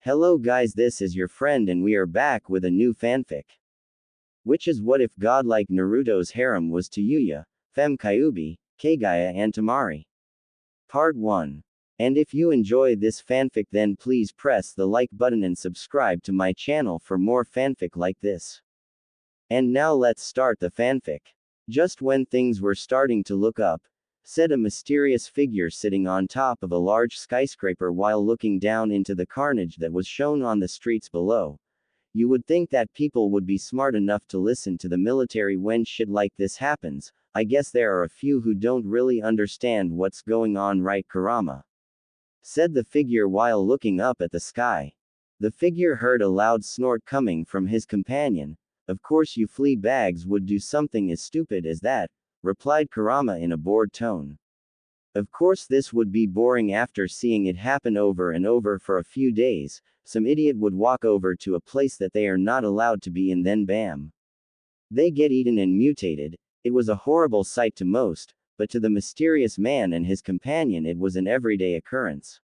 Hello guys, this is your friend and we are back with a new fanfic. Which is what if Godlike Naruto's harem was Tayuya, FemKyuubi, Kaguya and Temari. Part 1. And if you enjoy this fanfic then please press the like button and subscribe to my channel for more fanfic like this. And now let's start the fanfic. Just when things were starting to look up, said a mysterious figure sitting on top of a large skyscraper while looking down into the carnage that was shown on the streets below. You would think that people would be smart enough to listen to the military when shit like this happens. I guess there are a few who don't really understand what's going on, right, Kurama? Said the figure while looking up at the sky. The figure heard a loud snort coming from his companion. Of course you flea bags would do something as stupid as that, replied Kurama in a bored tone. Of course this would be boring after seeing it happen over and over for a few days. Some idiot would walk over to a place that they are not allowed to be and then bam. They get eaten and mutated. It was a horrible sight to most, but to the mysterious man and his companion it was an everyday occurrence.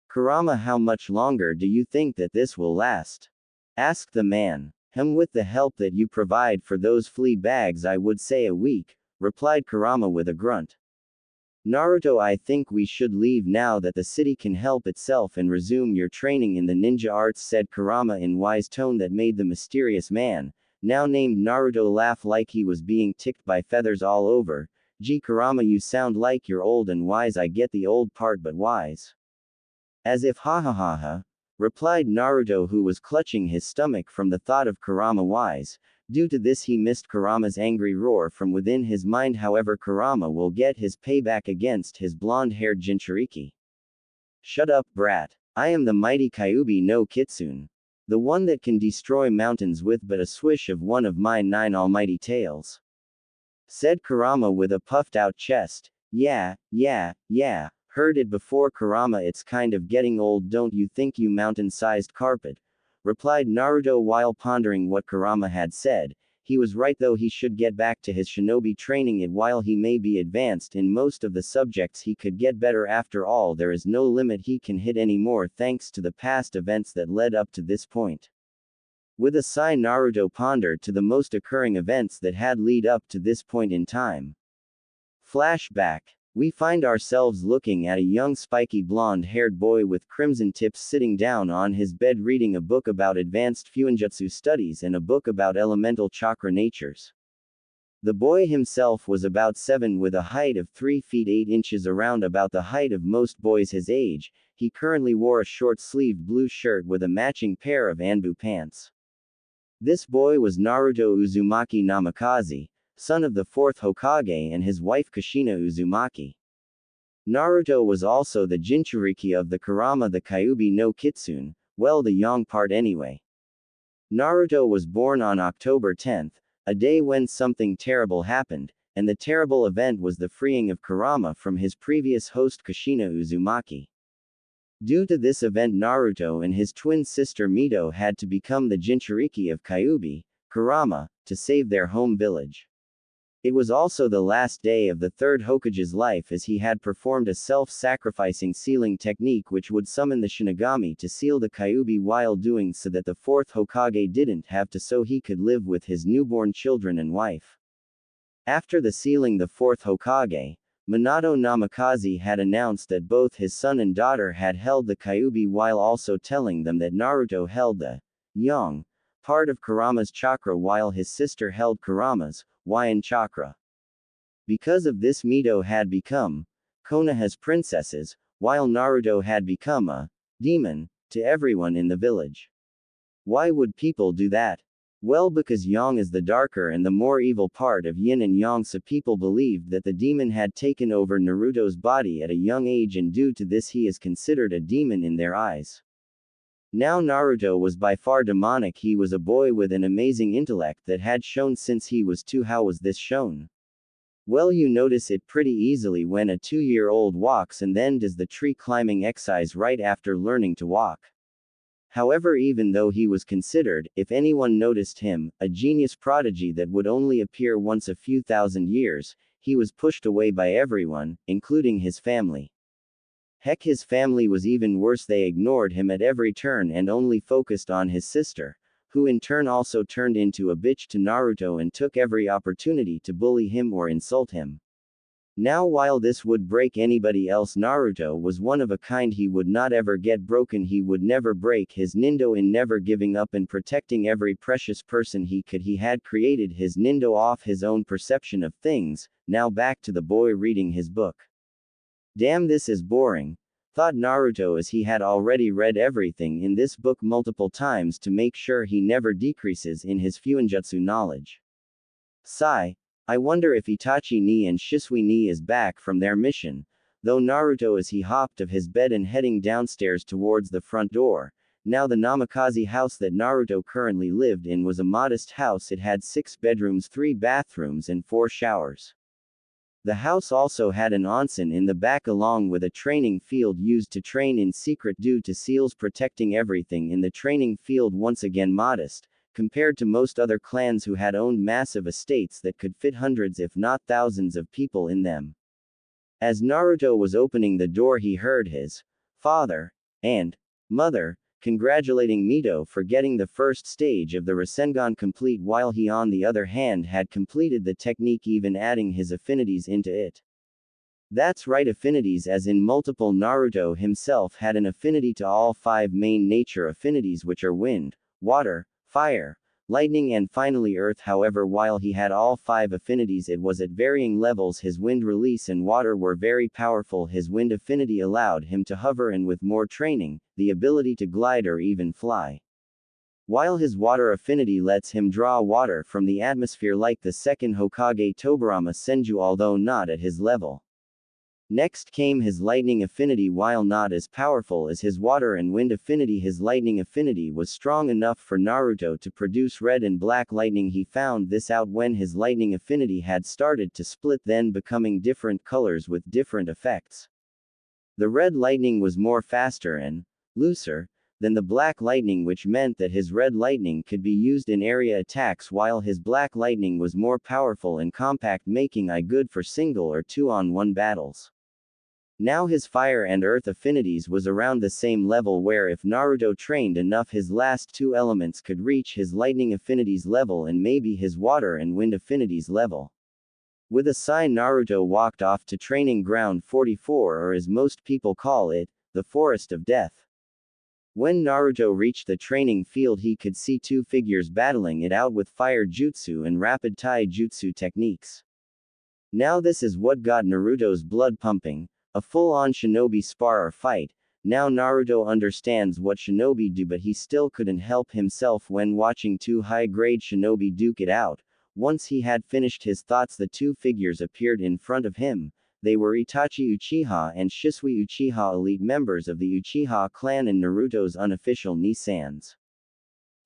Kurama, how much longer do you think that this will last? Asked the man. With the help that you provide for those flea bags I would say a week, replied Kurama with a grunt. Naruto, I think we should leave now that the city can help itself and resume your training in the ninja arts, said Kurama in wise tone that made the mysterious man, now named Naruto, laugh like he was being ticked by feathers all over. Gee Kurama, you sound like you're old and wise. I get the old part but wise. As if ha ha ha ha, replied Naruto, who was clutching his stomach from the thought of Kurama wise. Due to this he missed Kurama's angry roar from within his mind. However, Kurama will get his payback against his blonde-haired Jinchuriki. Shut up, brat. I am the mighty Kyuubi no Kitsune. The one that can destroy mountains with but a swish of one of my 9 almighty tails. Said Kurama with a puffed-out chest. Yeah, heard it before Kurama, it's kind of getting old, don't you think, you mountain-sized carpet? Replied Naruto while pondering what Kurama had said. He was right though, he should get back to his shinobi training. While he may be advanced in most of the subjects he could get better. After all, there is no limit he can hit anymore thanks to the past events that led up to this point. With a sigh Naruto pondered to the most occurring events that had lead up to this point in time. Flashback. We find ourselves looking at a young spiky blonde-haired boy with crimson tips sitting down on his bed reading a book about advanced fuinjutsu studies and a book about elemental chakra natures. The boy himself was about 7 with a height of 3 feet 8 inches, around about the height of most boys his age. He currently wore a short-sleeved blue shirt with a matching pair of Anbu pants. This boy was Naruto Uzumaki Namikaze, son of the 4th Hokage, and his wife Kushina Uzumaki. Naruto was also the Jinchuriki of the Kurama, the Kyuubi no Kitsune, well, the young part anyway. Naruto was born on October 10th, a day when something terrible happened, and the terrible event was the freeing of Kurama from his previous host Kushina Uzumaki. Due to this event, Naruto and his twin sister Mito had to become the Jinchuriki of Kyuubi, Kurama, to save their home village. It was also the last day of the 3rd Hokage's life, as he had performed a self-sacrificing sealing technique which would summon the Shinigami to seal the Kyuubi while doing so that the 4th Hokage didn't have to, so he could live with his newborn children and wife. After the sealing, the 4th Hokage, Minato Namikaze, had announced that both his son and daughter had held the Kyuubi, while also telling them that Naruto held the yang part of Kurama's chakra while his sister held Kurama's Wyan chakra. Because of this, Mito had become Konoha's princesses, while Naruto had become a demon to everyone in the village. Why would people do that? Well, because yang is the darker and the more evil part of yin and yang, so people believed that the demon had taken over Naruto's body at a young age, and due to this he is considered a demon in their eyes. Now Naruto was by far demonic. He was a boy with an amazing intellect that had shown since he was 2. How was this shown? Well, you notice it pretty easily when a 2-year-old walks and then does the tree climbing exercise right after learning to walk. However, even though he was considered, if anyone noticed him, a genius prodigy that would only appear once a few thousand years, he was pushed away by everyone, including his family. Heck, his family was even worse. They ignored him at every turn and only focused on his sister, who in turn also turned into a bitch to Naruto and took every opportunity to bully him or insult him. Now, while this would break anybody else, Naruto was one of a kind. He would not ever get broken. He would never break his nindo in never giving up and protecting every precious person he could. He had created his nindo off his own perception of things. Now back to the boy reading his book. Damn, this is boring, thought Naruto as he had already read everything in this book multiple times to make sure he never decreases in his Fuinjutsu knowledge. Sigh. I wonder if Itachi ni and Shisui ni is back from their mission, though Naruto as he hopped of his bed and heading downstairs towards the front door. Now the Namikaze house that Naruto currently lived in was a modest house. It had 6 bedrooms, 3 bathrooms and 4 showers. The house also had an onsen in the back along with a training field used to train in secret due to seals protecting everything in the training field. Once again modest, compared to most other clans who had owned massive estates that could fit hundreds if not thousands of people in them. As Naruto was opening the door, he heard his father and mother congratulating Mito for getting the first stage of the Rasengan complete, while he on the other hand had completed the technique, even adding his affinities into it. That's right, affinities as in multiple. Naruto himself had an affinity to all 5 main nature affinities, which are wind, water, fire, lightning and finally earth. However, while he had all 5 affinities, it was at varying levels. His wind release and water were very powerful. His wind affinity allowed him to hover, and with more training, the ability to glide or even fly. While his water affinity lets him draw water from the atmosphere like the second Hokage Tobirama Senju, although not at his level. Next came his lightning affinity. While not as powerful as his water and wind affinity, his lightning affinity was strong enough for Naruto to produce red and black lightning. He found this out when his lightning affinity had started to split, then becoming different colors with different effects. The red lightning was more faster and looser than the black lightning, which meant that his red lightning could be used in area attacks, while his black lightning was more powerful and compact, making it good for single or 2-on-1 battles. Now his fire and earth affinities was around the same level, where if Naruto trained enough, his last 2 elements could reach his lightning affinities level and maybe his water and wind affinities level. With a sigh, Naruto walked off to training ground 44, or as most people call it, the Forest of Death. When Naruto reached the training field, he could see 2 figures battling it out with fire jutsu and rapid tai jutsu techniques. Now this is what got Naruto's blood pumping. A full-on shinobi spar or fight. Now Naruto understands what shinobi do, but he still couldn't help himself when watching 2 high-grade shinobi duke it out. Once he had finished his thoughts, the 2 figures appeared in front of him. They were Itachi Uchiha and Shisui Uchiha, elite members of the Uchiha clan and Naruto's unofficial Ni-sans.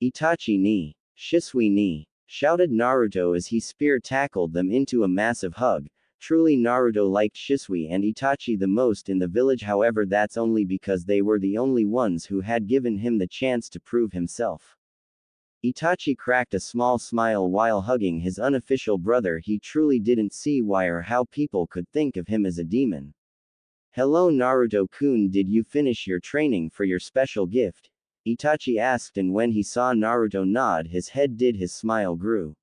Itachi ni, Shisui ni, shouted Naruto as he spear tackled them into a massive hug. Truly, Naruto liked Shisui and Itachi the most in the village. However, that's only because they were the only ones who had given him the chance to prove himself. Itachi cracked a small smile while hugging his unofficial brother. He truly didn't see why or how people could think of him as a demon. Hello Naruto-kun, did you finish your training for your special gift? Itachi asked, and when he saw Naruto nod his head, his smile grew.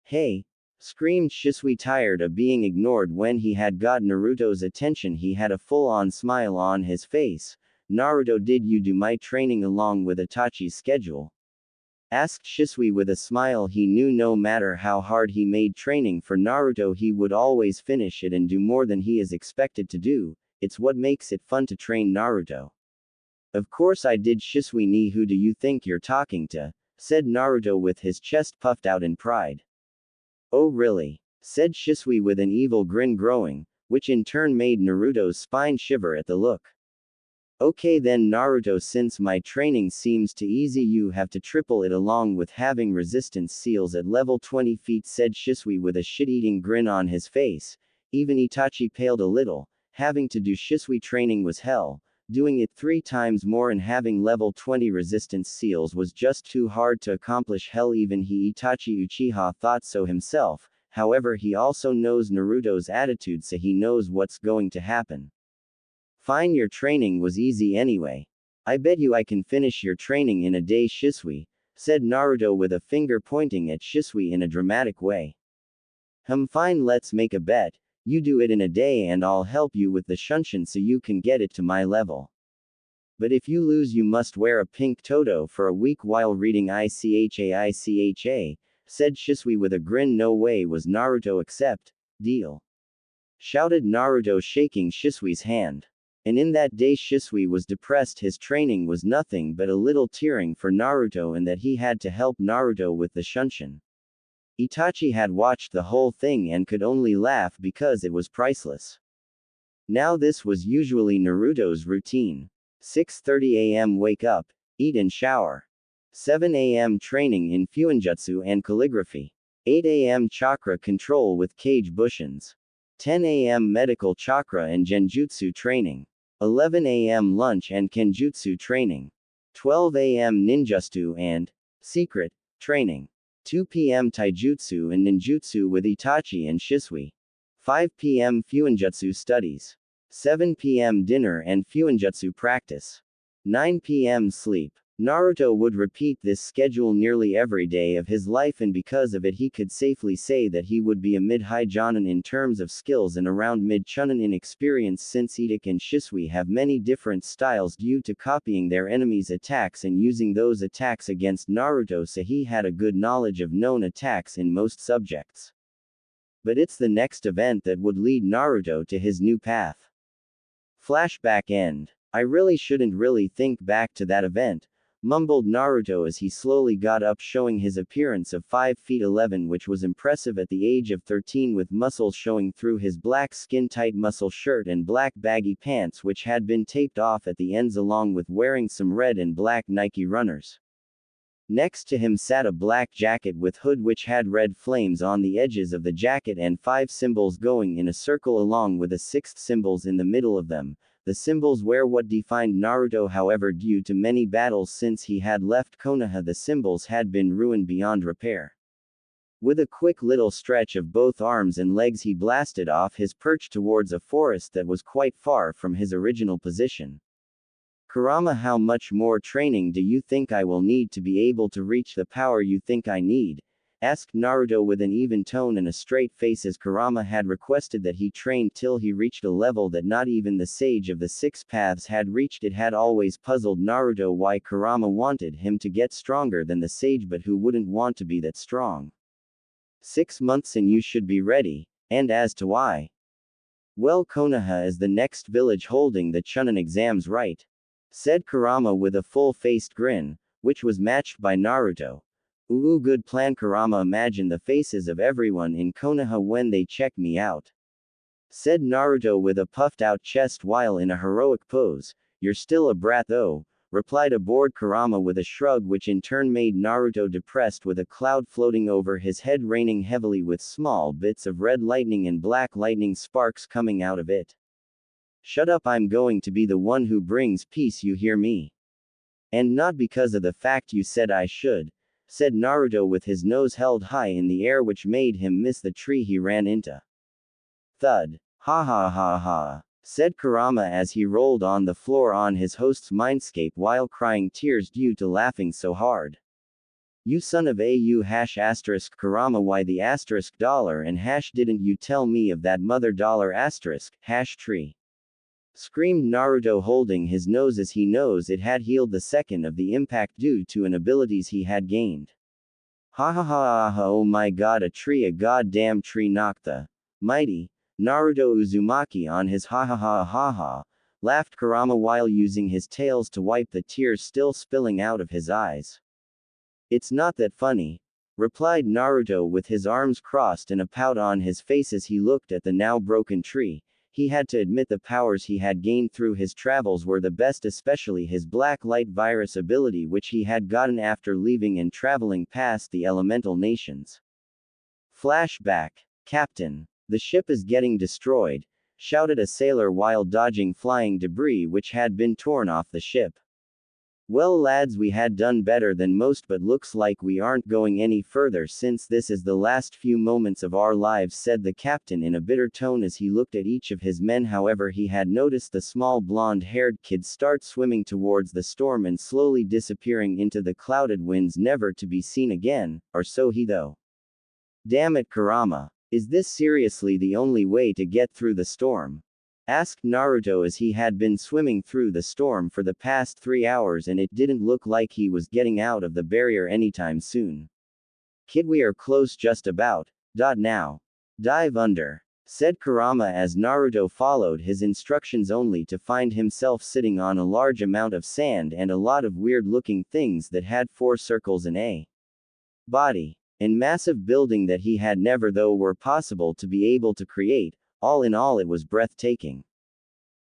Hey! Screamed Shisui, tired of being ignored. When he had got Naruto's attention, he had a full-on smile on his face. Naruto, did you do my training along with Itachi's schedule? Asked Shisui with a smile. He knew no matter how hard he made training for Naruto, he would always finish it and do more than he is expected to do. It's what makes it fun to train Naruto. Of course I did, Shisui ni. Who do you think you're talking to? Said Naruto with his chest puffed out in pride. Oh really? Said Shisui with an evil grin growing, which in turn made Naruto's spine shiver at the look. Okay then Naruto, since my training seems too easy, you have to triple it along with having resistance seals at level 20 feet, said Shisui with a shit-eating grin on his face. Even Itachi paled a little. Having to do Shisui training was hell. Doing it 3 times more and having level 20 resistance seals was just too hard to accomplish. Hell, even Itachi Uchiha thought so himself. However, he also knows Naruto's attitude, so he knows what's going to happen. Fine, your training was easy anyway. I bet you I can finish your training in a day, Shisui, said Naruto with a finger pointing at Shisui in a dramatic way. Fine, let's make a bet. You do it in a day and I'll help you with the Shunshin so you can get it to my level. But if you lose, you must wear a pink toto for a week while reading ICHA, said Shisui with a grin. No way was Naruto accept. Deal. Shouted Naruto, shaking Shisui's hand. And in that day Shisui was depressed. His training was nothing but a little tearing for Naruto and that he had to help Naruto with the Shunshin. Itachi had watched the whole thing and could only laugh because it was priceless. Now this was usually Naruto's routine. 6:30 a.m. wake up, eat and shower. 7 a.m. training in Fuinjutsu and calligraphy. 8 a.m. chakra control with Kage Bushins. 10 a.m. medical chakra and genjutsu training. 11 a.m. lunch and kenjutsu training. 12 a.m. ninjutsu and secret training. 2 p.m. taijutsu and ninjutsu with Itachi and Shisui. 5 p.m. Fuinjutsu studies. 7 p.m. dinner and Fuinjutsu practice. 9 p.m. sleep. Naruto would repeat this schedule nearly every day of his life, and because of it he could safely say that he would be a mid-high Jonin in terms of skills and around mid-Chunin in experience, since Itachi and Shisui have many different styles due to copying their enemies' attacks and using those attacks against Naruto, so he had a good knowledge of known attacks in most subjects. But it's the next event that would lead Naruto to his new path. Flashback end. I really shouldn't really think back to that event, mumbled Naruto as he slowly got up, showing his appearance of 5 feet 11, which was impressive at the age of 13, with muscles showing through his black skin-tight muscle shirt and black baggy pants which had been taped off at the ends, along with wearing some red and black Nike runners. Next to him sat a black jacket with hood which had red flames on the edges of the jacket and 5 symbols going in a circle along with a 6th symbols in the middle of them. The symbols were what defined Naruto, however, due to many battles since he had left Konoha, the symbols had been ruined beyond repair. With a quick little stretch of both arms and legs he blasted off his perch towards a forest that was quite far from his original position. Kurama, how much more training do you think I will need to be able to reach the power you think I need? Asked Naruto with an even tone and a straight face, as Kurama had requested that he trained till he reached a level that not even the sage of the 6 paths had reached. It had always puzzled Naruto why Kurama wanted him to get stronger than the sage, but who wouldn't want to be that strong? 6 months and you should be ready, and as to why? Well, Konoha is the next village holding the Chunin exams, right? Said Kurama with a full-faced grin, which was matched by Naruto. Ooh, good plan, Kurama. Imagine the faces of everyone in Konoha when they check me out. Said Naruto with a puffed-out chest while in a heroic pose. You're still a brat though, replied a bored Kurama with a shrug, which in turn made Naruto depressed, with a cloud floating over his head raining heavily with small bits of red lightning and black lightning sparks coming out of it. Shut up, I'm going to be the one who brings peace, you hear me? And not because of the fact you said I should, said Naruto with his nose held high in the air, which made him miss the tree he ran into. Thud. Ha ha ha ha, said Kurama as he rolled on the floor on his host's mindscape while crying tears due to laughing so hard. You son of a you hash asterisk Kurama, why the asterisk dollar and hash didn't you tell me of that mother dollar asterisk hash tree? Screamed Naruto, holding his nose as he knows it had healed the second of the impact due to an abilities he had gained. Ha ha ha ha, oh my god, a tree, a goddamn tree, knocked the mighty Naruto Uzumaki on his ha ha ha ha ha, laughed Kurama while using his tails to wipe the tears still spilling out of his eyes. It's not that funny, replied Naruto with his arms crossed and a pout on his face as he looked at the now broken tree. He had to admit the powers he had gained through his travels were the best, especially his black light virus ability, which he had gotten after leaving and traveling past the elemental nations. Flashback. Captain, the ship is getting destroyed, shouted a sailor while dodging flying debris which had been torn off the ship. Well lads, we had done better than most, but looks like we aren't going any further since this is the last few moments of our lives, said the captain in a bitter tone as he looked at each of his men. However, he had noticed the small blonde-haired kid start swimming towards the storm and slowly disappearing into the clouded winds, never to be seen again, or so he thought. Damn it, Kurama. Is this seriously the only way to get through the storm? Asked Naruto as he had been swimming through the storm for the past 3 hours and it didn't look like he was getting out of the barrier anytime soon. Kid, we are close just about. Now. Dive under, said Kurama as Naruto followed his instructions only to find himself sitting on a large amount of sand and a lot of weird looking things that had 4 circles and a body. And massive building that he had never though were possible to be able to create. All in all, it was breathtaking.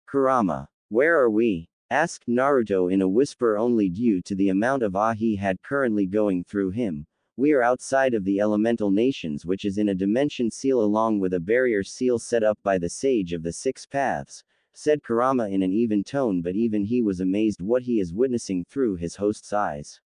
Kurama, where are we? Asked Naruto in a whisper only due to the amount of awe he had currently going through him. We are outside of the elemental nations, which is in a dimension seal along with a barrier seal set up by the sage of the 6 paths, said Kurama in an even tone, but even he was amazed what he is witnessing through his host's eyes.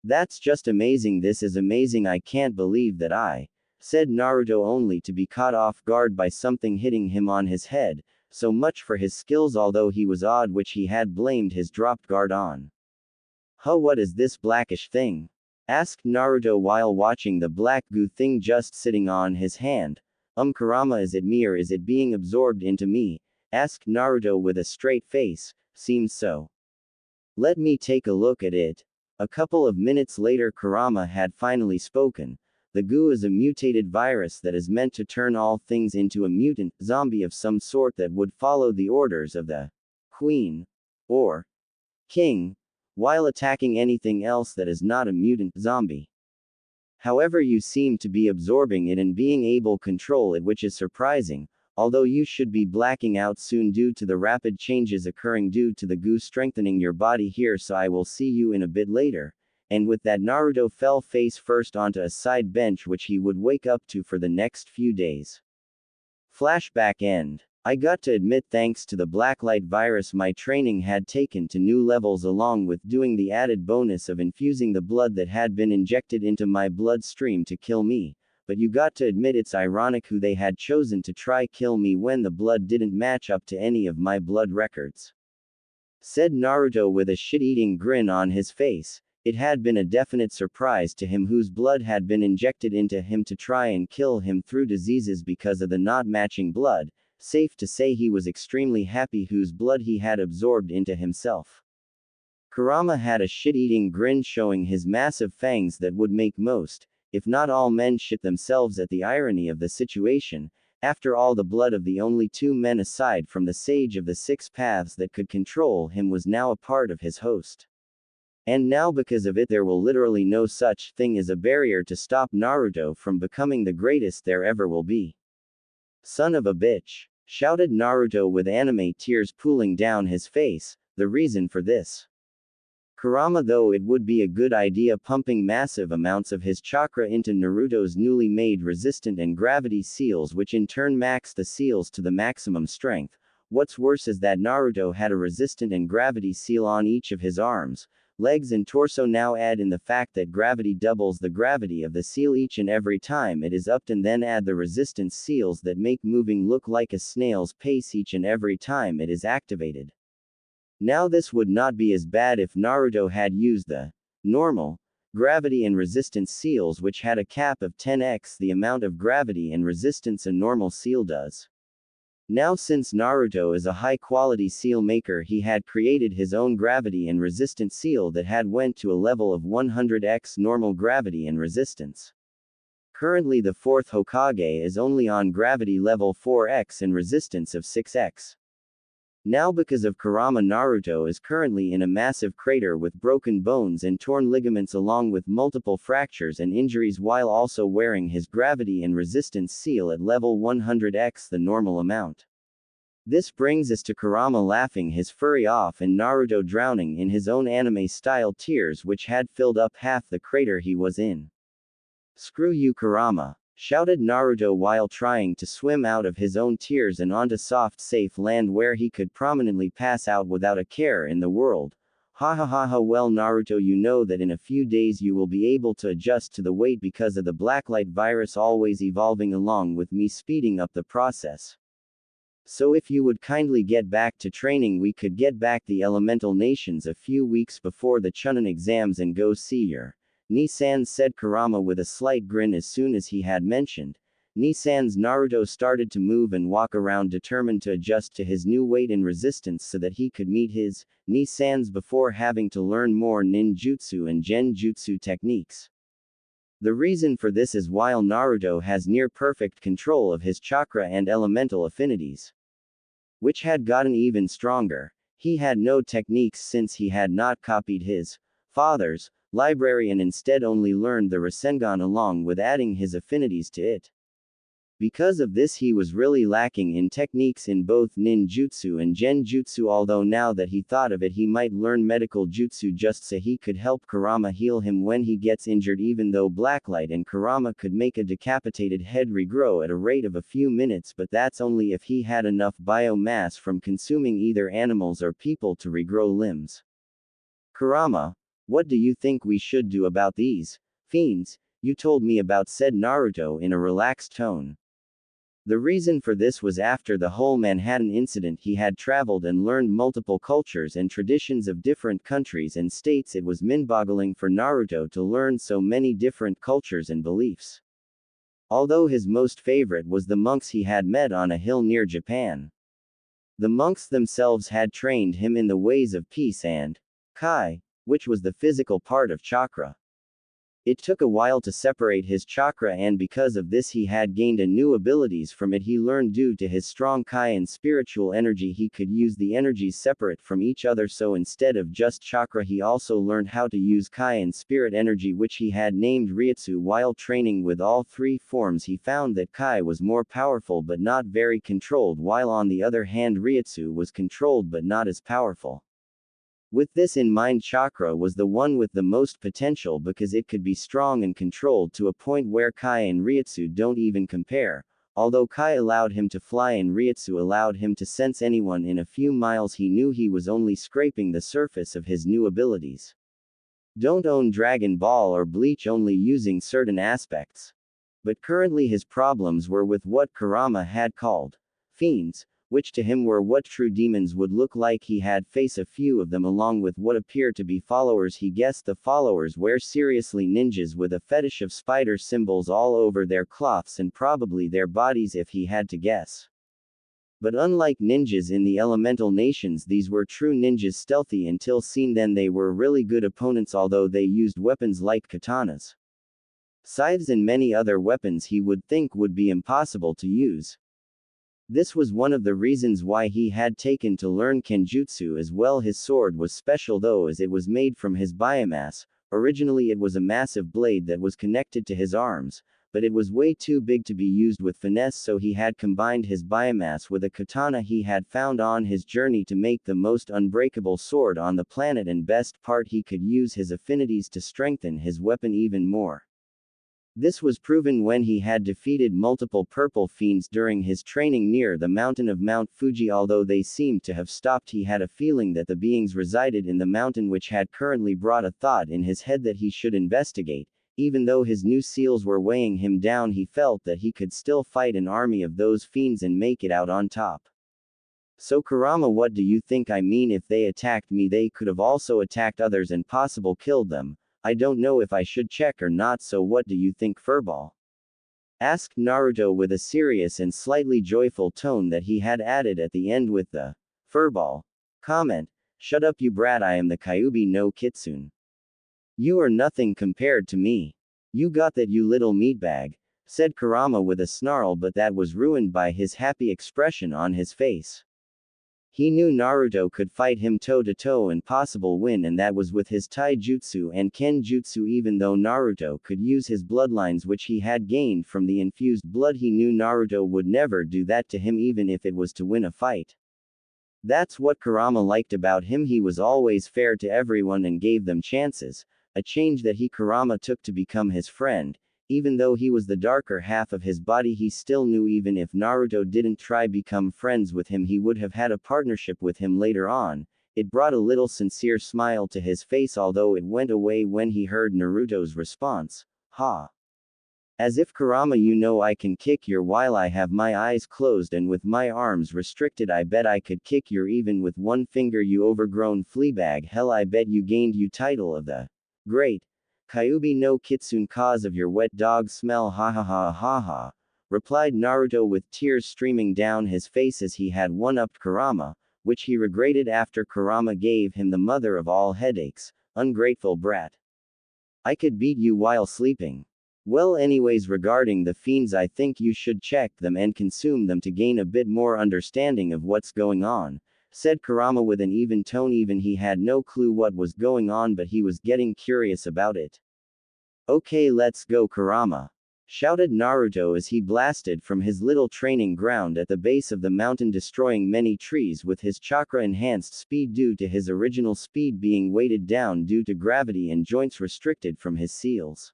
That's just amazing, this is amazing, I can't believe that I, said Naruto only to be caught off guard by something hitting him on his head. So much for his skills, although he was awed, which he had blamed his dropped guard on. Huh, what is this blackish thing? Asked Naruto while watching the black goo thing just sitting on his hand. Kurama, is it me or is it being absorbed into me? Asked Naruto with a straight face. Seems so. Let me take a look at it. A couple of minutes later, Kurama had finally spoken. The goo is a mutated virus that is meant to turn all things into a mutant zombie of some sort that would follow the orders of the queen or king while attacking anything else that is not a mutant zombie. However, you seem to be absorbing it and being able to control it, which is surprising, although you should be blacking out soon due to the rapid changes occurring due to the goo strengthening your body here, so I will see you in a bit later. And with that, Naruto fell face first onto a side bench which he would wake up to for the next few days. Flashback end. I got to admit, thanks to the blacklight virus, my training had taken to new levels, along with doing the added bonus of infusing the blood that had been injected into my bloodstream to kill me. But you got to admit, it's ironic who they had chosen to try kill me when the blood didn't match up to any of my blood records. Said Naruto with a shit-eating grin on his face. It had been a definite surprise to him whose blood had been injected into him to try and kill him through diseases because of the not matching blood. Safe to say he was extremely happy whose blood he had absorbed into himself. Kurama had a shit-eating grin, showing his massive fangs that would make most, if not all, men shit themselves at the irony of the situation. After all, the blood of the only 2 men aside from the sage of the 6 paths that could control him was now a part of his host. And now because of it, there will literally no such thing as a barrier to stop Naruto from becoming the greatest there ever will be. Son of a bitch, shouted Naruto with anime tears pooling down his face. The reason for this. Kurama, though it would be a good idea pumping massive amounts of his chakra into Naruto's newly made resistant and gravity seals, which in turn max the seals to the maximum strength. What's worse is that Naruto had a resistant and gravity seal on each of his arms, legs and torso. Now add in the fact that gravity doubles the gravity of the seal each and every time it is upped, and then add the resistance seals that make moving look like a snail's pace each and every time it is activated. Now this would not be as bad if Naruto had used the normal gravity and resistance seals, which had a cap of 10x the amount of gravity and resistance a normal seal does. Now, since Naruto is a high-quality seal maker, he had created his own gravity and resistance seal that had went to a level of 100x normal gravity and resistance. Currently the 4th Hokage is only on gravity level 4x and resistance of 6x. Now because of Kurama, Naruto is currently in a massive crater with broken bones and torn ligaments along with multiple fractures and injuries, while also wearing his gravity and resistance seal at level 100x the normal amount. This brings us to Kurama laughing his fury off and Naruto drowning in his own anime-style tears which had filled up half the crater he was in. Screw you, Kurama, shouted Naruto while trying to swim out of his own tears and onto soft, safe land where he could prominently pass out without a care in the world. Ha ha ha ha. Well, Naruto, you know that in a few days you will be able to adjust to the weight because of the blacklight virus always evolving along with me speeding up the process. So if you would kindly get back to training, we could get back the elemental nations a few weeks before the Chunin exams and go see your Nissan, said Kurama with a slight grin. As soon as he had mentioned Nissan's, Naruto started to move and walk around, determined to adjust to his new weight and resistance so that he could meet his Nissan's before having to learn more ninjutsu and genjutsu techniques. The reason for this is while Naruto has near perfect control of his chakra and elemental affinities, which had gotten even stronger, he had no techniques since he had not copied his father's library and instead only learned the Rasengan along with adding his affinities to it. Because of this, he was really lacking in techniques in both ninjutsu and genjutsu, although now that he thought of it, he might learn medical jutsu just so he could help Kurama heal him when he gets injured, even though Blacklight and Kurama could make a decapitated head regrow at a rate of a few minutes, but that's only if he had enough biomass from consuming either animals or people to regrow limbs. Kurama, what do you think we should do about these fiends you told me about, said Naruto in a relaxed tone. The reason for this was after the whole Manhattan incident he had traveled and learned multiple cultures and traditions of different countries and states. It was mind-boggling for Naruto to learn so many different cultures and beliefs. Although his most favorite was the monks he had met on a hill near Japan. The monks themselves had trained him in the ways of peace and kai, which was the physical part of chakra. It took a while to separate his chakra, and because of this he had gained a new abilities from it he learned. Due to his strong kai and spiritual energy, he could use the energies separate from each other, so instead of just chakra he also learned how to use kai and spirit energy, which he had named Ryutsu. While training with all three forms, he found that kai was more powerful but not very controlled, while on the other hand Ryutsu was controlled but not as powerful. With this in mind, chakra was the one with the most potential because it could be strong and controlled to a point where kai and Ryutsu don't even compare. Although kai allowed him to fly and Ryutsu allowed him to sense anyone in a few miles, he knew he was only scraping the surface of his new abilities. Don't own Dragon Ball or Bleach, only using certain aspects. But currently his problems were with what Kurama had called fiends, which to him were what true demons would look like. He had faced a few of them along with what appeared to be followers. He guessed the followers were seriously ninjas with a fetish of spider symbols all over their cloths and probably their bodies if he had to guess. But unlike ninjas in the elemental nations, these were true ninjas, stealthy until seen. Then they were really good opponents, although they used weapons like katanas, scythes and many other weapons he would think would be impossible to use. This was one of the reasons why he had taken to learn kenjutsu as well. His sword was special though, as it was made from his biomass. Originally it was a massive blade that was connected to his arms, but it was way too big to be used with finesse, so he had combined his biomass with a katana he had found on his journey to make the most unbreakable sword on the planet, and best part, he could use his affinities to strengthen his weapon even more. This was proven when he had defeated multiple purple fiends during his training near the mountain of Mount Fuji. Although they seemed to have stopped, he had a feeling that the beings resided in the mountain, which had currently brought a thought in his head that he should investigate. Even though his new seals were weighing him down, he felt that he could still fight an army of those fiends and make it out on top. So Kurama, what do you think? I mean, if they attacked me, they could have also attacked others and possible killed them. I don't know if I should check or not, so what do you think, Furball? Asked Naruto with a serious and slightly joyful tone that he had added at the end with the Furball comment. Shut up, you brat, I am the Kyuubi no Kitsune. You are nothing compared to me. You got that, you little meatbag, said Kurama with a snarl, but that was ruined by his happy expression on his face. He knew Naruto could fight him toe-to-toe and possible win, and that was with his taijutsu and kenjutsu. Even though Naruto could use his bloodlines which he had gained from the infused blood, he knew Naruto would never do that to him, even if it was to win a fight. That's what Kurama liked about him. He was always fair to everyone and gave them chances, a change that Kurama took to become his friend. Even though he was the darker half of his body, he still knew even if Naruto didn't try become friends with him, he would have had a partnership with him later on. it brought a little sincere smile to his face, although it went away when he heard Naruto's response. Ha. As if Kurama, you know I can kick your while I have my eyes closed and with my arms restricted. I bet I could kick your even with one finger, you overgrown fleabag. Hell, I bet you gained you title of the great Kyuubi no Kitsune cause of your wet dog smell. Ha ha ha ha ha, replied Naruto with tears streaming down his face as he had one-upped Kurama, which he regretted after Kurama gave him the mother of all headaches. Ungrateful brat. I could beat you while sleeping. Well, anyways, regarding the fiends, I think you should check them and consume them to gain a bit more understanding of what's going on, said Kurama with an even tone. Even he had no clue what was going on, but he was getting curious about it. Okay, let's go, Kurama, shouted Naruto as he blasted from his little training ground at the base of the mountain, destroying many trees with his chakra-enhanced speed due to his original speed being weighted down due to gravity and joints restricted from his seals.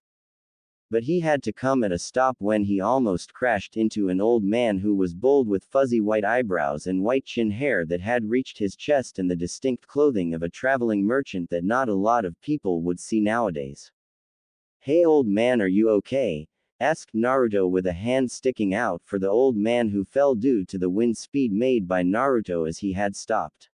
But he had to come at a stop when he almost crashed into an old man who was bald with fuzzy white eyebrows and white chin hair that had reached his chest and the distinct clothing of a traveling merchant that not a lot of people would see nowadays. Hey old man, are you okay? Asked Naruto with a hand sticking out for the old man who fell due to the wind speed made by Naruto as he had stopped.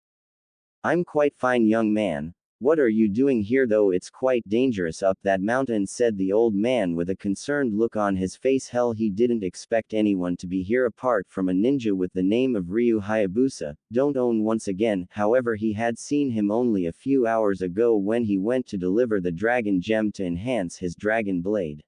I'm quite fine, young man. What are you doing here though? It's quite dangerous up that mountain, said the old man with a concerned look on his face. Hell, he didn't expect anyone to be here apart from a ninja with the name of Ryu Hayabusa, don't own once again. However, he had seen him only a few hours ago when he went to deliver the dragon gem to enhance his dragon blade.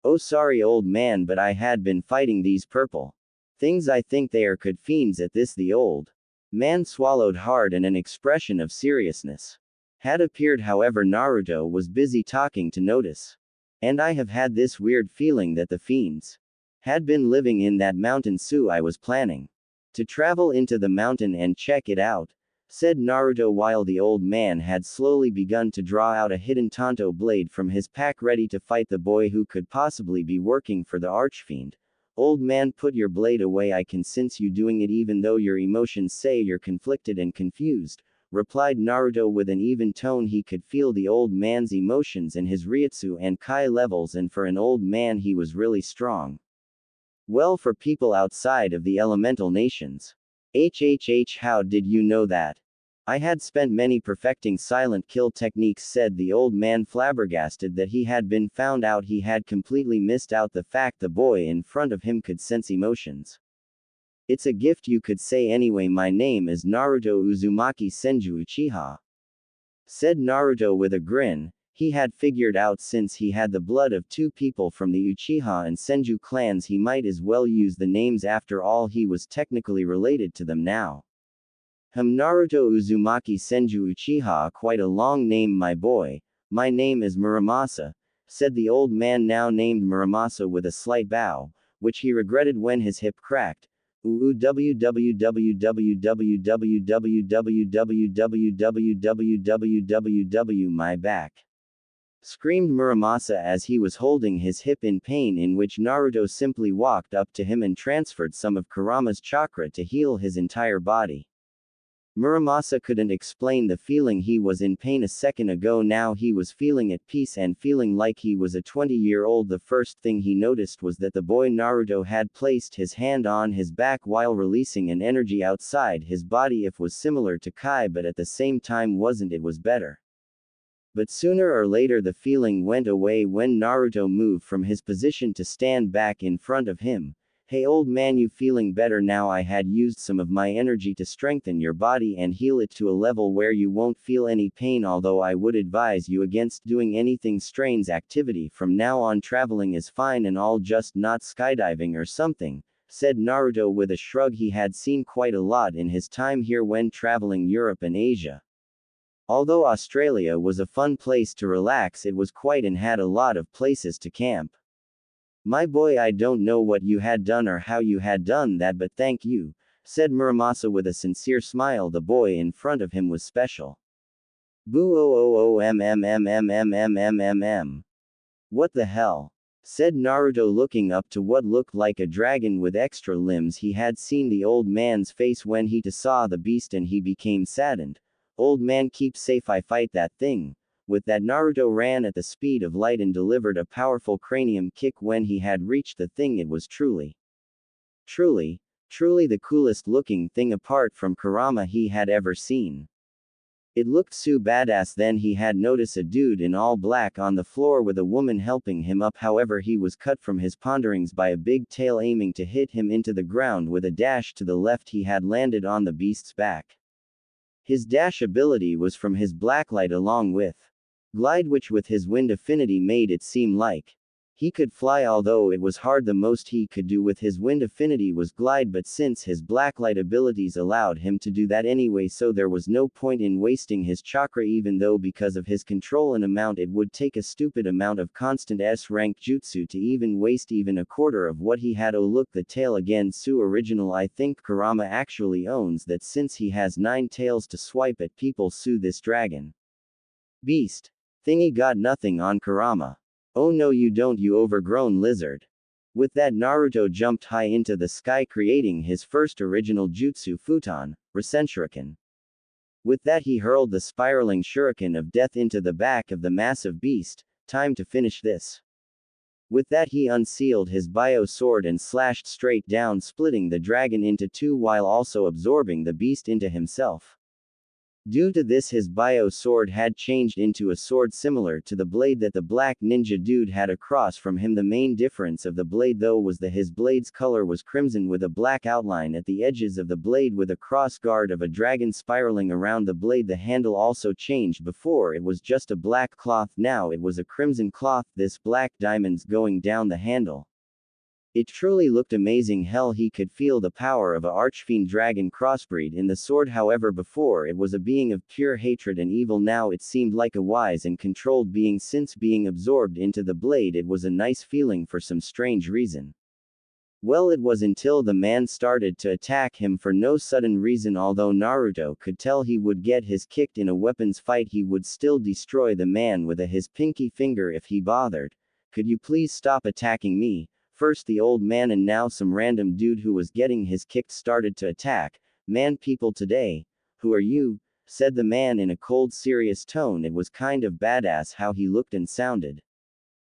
Oh sorry old man, but I had been fighting these purple things. I think they are good fiends at this. The old man swallowed hard and an expression of seriousness had appeared. However, Naruto was busy talking to notice. And I have had this weird feeling that the fiends had been living in that mountain, so I was planning to travel into the mountain and check it out, said Naruto while the old man had slowly begun to draw out a hidden Tonto blade from his pack ready to fight the boy who could possibly be working for the archfiend. Old man, put your blade away. I can sense you doing it even though your emotions say you're conflicted and confused, replied Naruto with an even tone. He could feel the old man's emotions and his Ryutsu and Kai levels, and for an old man he was really strong. Well, for people outside of the elemental nations. How did you know that? I had spent many perfecting silent kill techniques, said the old man, flabbergasted that he had been found out. He had completely missed out the fact the boy in front of him could sense emotions. It's a gift, you could say. Anyway, my name is Naruto Uzumaki Senju Uchiha, said Naruto with a grin. He had figured out since he had the blood of two people from the Uchiha and Senju clans, he might as well use the names. After all, he was technically related to them now. Naruto Uzumaki Senju Uchiha, quite a long name, my boy. My name is Muramasa, said the old man, now named Muramasa, with a slight bow, which he regretted when his hip cracked. My back, screamed Muramasa as he was holding his hip in pain, in which Naruto simply walked up to him and transferred some of Kurama's chakra to heal his entire body. Muramasa couldn't explain the feeling. He was in pain a second ago, now he was feeling at peace and feeling like he was a 20-year-old. The first thing he noticed was that the boy Naruto had placed his hand on his back while releasing an energy outside his body. It was similar to Kai, but at the same time wasn't. It was better. But sooner or later the feeling went away when Naruto moved from his position to stand back in front of him. Hey old man, you feeling better now? I had used some of my energy to strengthen your body and heal it to a level where you won't feel any pain, although I would advise you against doing anything strange activity from now on. Traveling is fine and all, just not skydiving or something, said Naruto with a shrug. He had seen quite a lot in his time here when traveling Europe and Asia. Although Australia was a fun place to relax, it was quite and had a lot of places to camp. My boy, I don't know what you had done or how you had done that, but thank you, said Muramasa with a sincere smile. The boy in front of him was special. Boo oh. What the hell? Said Naruto, looking up to what looked like a dragon with extra limbs. He had seen the old man's face when he saw the beast and he became saddened. Old man keep safe, I fight that thing. With that Naruto ran at the speed of light and delivered a powerful cranium kick when he had reached the thing. It was truly the coolest looking thing apart from Kurama he had ever seen. It looked so badass. Then he had noticed a dude in all black on the floor with a woman helping him up. However, he was cut from his ponderings by a big tail aiming to hit him into the ground. With a dash to the left, he had landed on the beast's back. His dash ability was from his blacklight along with glide, which with his wind affinity made it seem like he could fly, although it was hard. The most he could do with his wind affinity was glide, but since his blacklight abilities allowed him to do that anyway, so there was no point in wasting his chakra, even though because of his control and amount it would take a stupid amount of constant S-rank jutsu to even waste even a quarter of what he had. Oh look, the tail again, so original. I think Kurama actually owns that since he has 9 tails to swipe at people. So this dragon beast thingy got nothing on Kurama. Oh no you don't, you overgrown lizard. With that, Naruto jumped high into the sky, creating his first original jutsu, Futon, Rasen Shuriken. With that he hurled the spiraling shuriken of death into the back of the massive beast. Time to finish this. With that he unsealed his bio sword and slashed straight down, splitting the dragon into 2 while also absorbing the beast into himself. Due to this, his bio sword had changed into a sword similar to the blade that the black ninja dude had across from him. The main difference of the blade though was that his blade's color was crimson with a black outline at the edges of the blade with a cross guard of a dragon spiraling around the blade. The handle also changed. Before it was just a black cloth, now it was a crimson cloth, this black diamonds going down the handle. It truly looked amazing. Hell, he could feel the power of a archfiend dragon crossbreed in the sword. However, before it was a being of pure hatred and evil, now it seemed like a wise and controlled being. Since being absorbed into the blade, it was a nice feeling for some strange reason. Well, it was until the man started to attack him for no sudden reason. Although Naruto could tell he would get his kicked in a weapons fight, he would still destroy the man with his pinky finger if he bothered. Could you please stop attacking me? First the old man and now some random dude who was getting his kicked started to attack. Man, people today, who are you? Said the man in a cold serious tone. It was kind of badass how he looked and sounded.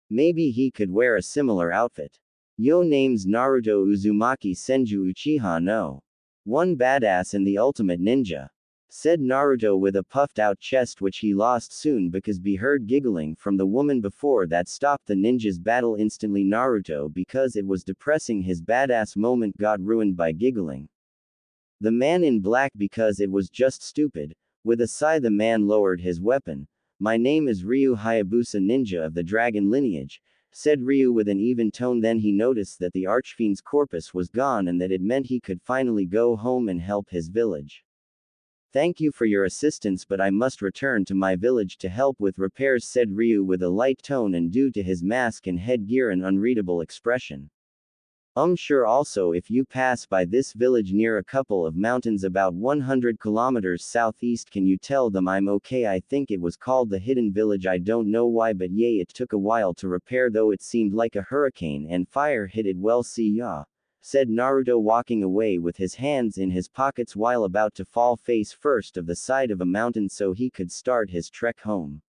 Maybe he could wear a similar outfit. Yo, name's Naruto Uzumaki Senju Uchiha no. One badass and the ultimate ninja. Said Naruto with a puffed out chest, which he lost soon because be heard giggling from the woman. Before that stopped the ninja's battle instantly. Naruto, because it was depressing, his badass moment got ruined by giggling. The man in black, because it was just stupid. With a sigh the man lowered his weapon. My name is Ryu Hayabusa, ninja of the dragon lineage, said Ryu with an even tone. Then he noticed that the archfiend's corpus was gone and that it meant he could finally go home and help his village. Thank you for your assistance, but I must return to my village to help with repairs, said Ryu with a light tone and due to his mask and headgear an unreadable expression. Sure. Also, if you pass by this village near a couple of mountains about 100 kilometers southeast, can you tell them I'm okay? I think it was called the Hidden Village. I don't know why, but yay, it took a while to repair though. It seemed like a hurricane and fire hit it. Well, see ya, said Naruto, walking away with his hands in his pockets while about to fall face first of the side of a mountain so he could start his trek home.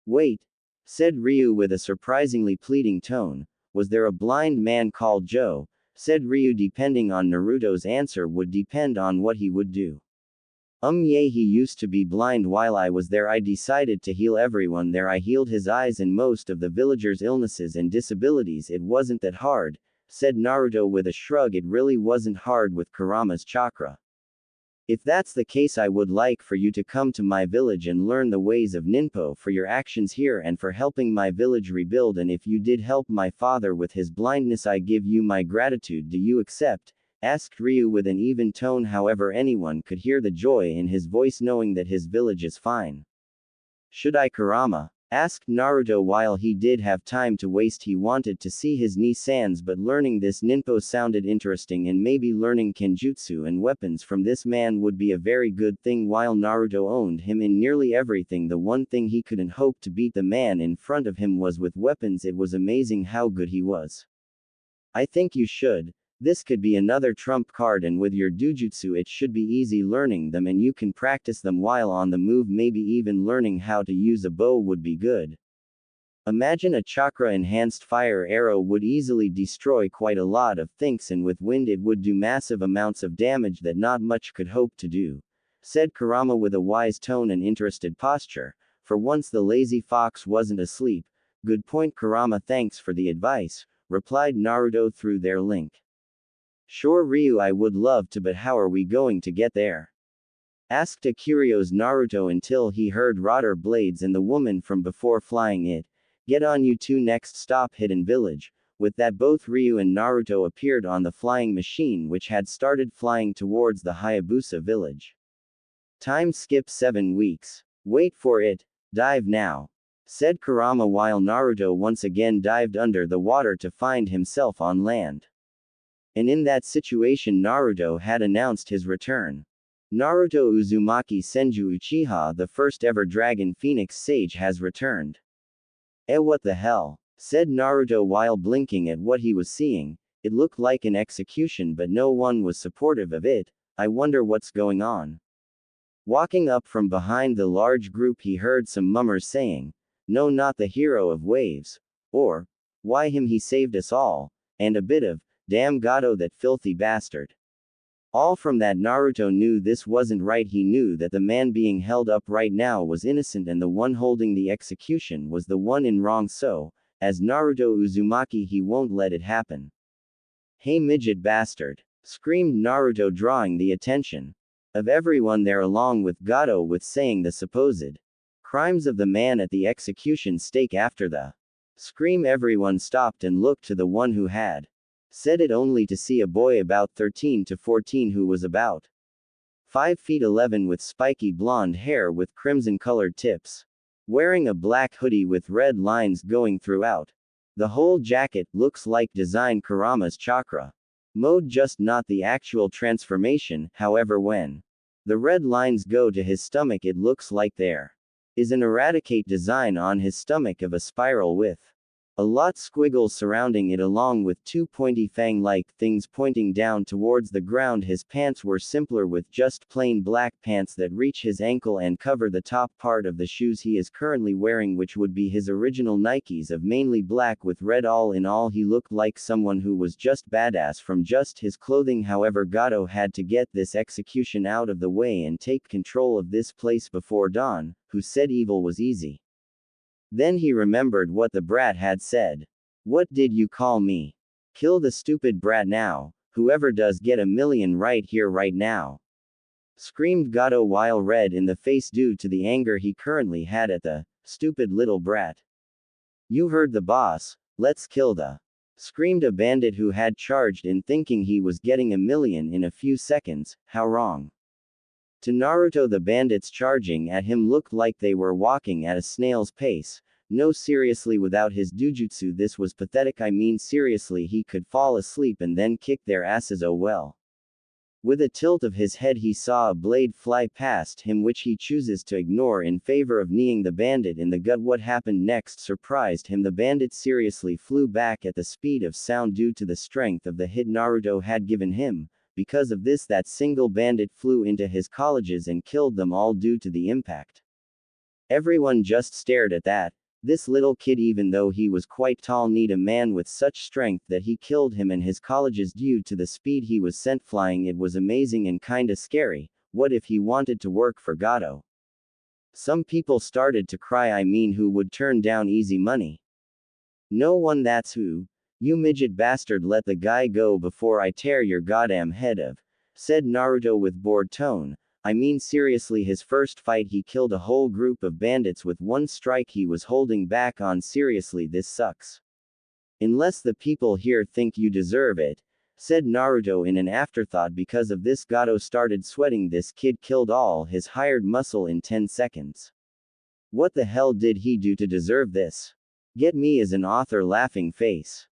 Wait, said Ryu with a surprisingly pleading tone. Was there a blind man called Joe? Said Ryu. Depending on Naruto's answer would depend on what he would do. Yeah, he used to be blind. While I was there I decided to heal everyone there. I healed his eyes and most of the villagers' illnesses and disabilities. It wasn't that hard, said Naruto with a shrug. It really wasn't hard with Kurama's chakra. If that's the case, I would like for you to come to my village and learn the ways of Ninpo for your actions here and for helping my village rebuild, and if you did help my father with his blindness I give you my gratitude. Do you accept? Asked Ryu with an even tone. However, anyone could hear the joy in his voice knowing that his village is fine. Should I, Kurama? Asked Naruto. While he did have time to waste, he wanted to see his Nisans, but learning this Ninpo sounded interesting and maybe learning kenjutsu and weapons from this man would be a very good thing. While Naruto owned him in nearly everything, the one thing he couldn't hope to beat the man in front of him was with weapons. It was amazing how good he was. I think you should. This could be another trump card, and with your dujutsu it should be easy learning them and you can practice them while on the move. Maybe even learning how to use a bow would be good. Imagine a chakra-enhanced fire arrow would easily destroy quite a lot of things, and with wind it would do massive amounts of damage that not much could hope to do, said Kurama with a wise tone and interested posture. For once the lazy fox wasn't asleep. Good point, Kurama, thanks for the advice, replied Naruto through their link. Sure Ryu, I would love to, but how are we going to get there? Asked a curious Naruto until he heard rotor blades and the woman from before flying it. Get on, you two, next stop Hidden Village. With that both Ryu and Naruto appeared on the flying machine which had started flying towards the Hayabusa village. Time skip 7 weeks. Wait for it. Dive now, said Kurama while Naruto once again dived under the water to find himself on land. And in that situation Naruto had announced his return. Naruto Uzumaki Senju Uchiha, the first ever Dragon Phoenix Sage, has returned. What the hell? Said Naruto while blinking at what he was seeing. It looked like an execution, but no one was supportive of it. I wonder what's going on. Walking up from behind the large group he heard some mummers saying, no, not the hero of waves. Or, why him, he saved us all. And a bit of, damn Gato, that filthy bastard. All from that Naruto knew this wasn't right. He knew that the man being held up right now was innocent and the one holding the execution was the one in wrong, so, as Naruto Uzumaki, he won't let it happen. Hey midget bastard! Screamed Naruto, drawing the attention of everyone there along with Gato with saying the supposed crimes of the man at the execution stake. After the scream everyone stopped and looked to the one who had said it, only to see a boy about 13 to 14 who was about 5 feet 11 with spiky blonde hair with crimson colored tips. Wearing a black hoodie with red lines going throughout the whole jacket. Looks like design Kurama's chakra mode, just not the actual transformation. However, when the red lines go to his stomach it looks like there is an eradicate design on his stomach of a spiral with a lot squiggles surrounding it along with 2 pointy fang-like things pointing down towards the ground. His pants were simpler with just plain black pants that reach his ankle and cover the top part of the shoes he is currently wearing, which would be his original Nikes of mainly black with red. All in all, he looked like someone who was just badass from just his clothing. However, Gato had to get this execution out of the way and take control of this place before Dawn, who said evil was easy. Then he remembered what the brat had said. What did you call me? Kill the stupid brat now. Whoever does get $1 million right here right now. Screamed Gato while red in the face due to the anger he currently had at the stupid little brat. You heard the boss. Let's kill the screamed a bandit who had charged in thinking he was getting $1 million in a few seconds. How wrong. To Naruto, the bandits charging at him looked like they were walking at a snail's pace. No, seriously, without his dujutsu this was pathetic. I mean seriously, he could fall asleep and then kick their asses. Oh well. With a tilt of his head he saw a blade fly past him which he chooses to ignore in favor of kneeing the bandit in the gut. What happened next surprised him. The bandit seriously flew back at the speed of sound due to the strength of the hit Naruto had given him. Because of this, that single bandit flew into his colleges and killed them all due to the impact. Everyone just stared at that. This little kid, even though he was quite tall, need a man with such strength that he killed him and his colleges due to the speed he was sent flying. It was amazing and kinda scary. What if he wanted to work for Gato? Some people started to cry. I mean, who would turn down easy money? No one, that's who. You midget bastard, let the guy go before I tear your goddamn head off, said Naruto with bored tone. I mean seriously, his first fight he killed a whole group of bandits with one strike he was holding back on. Seriously, this sucks. Unless the people here think you deserve it, said Naruto in an afterthought. Because of this, Gato started sweating. This kid killed all his hired muscle in 10 seconds. What the hell did he do to deserve this? Get me as an author, laughing face.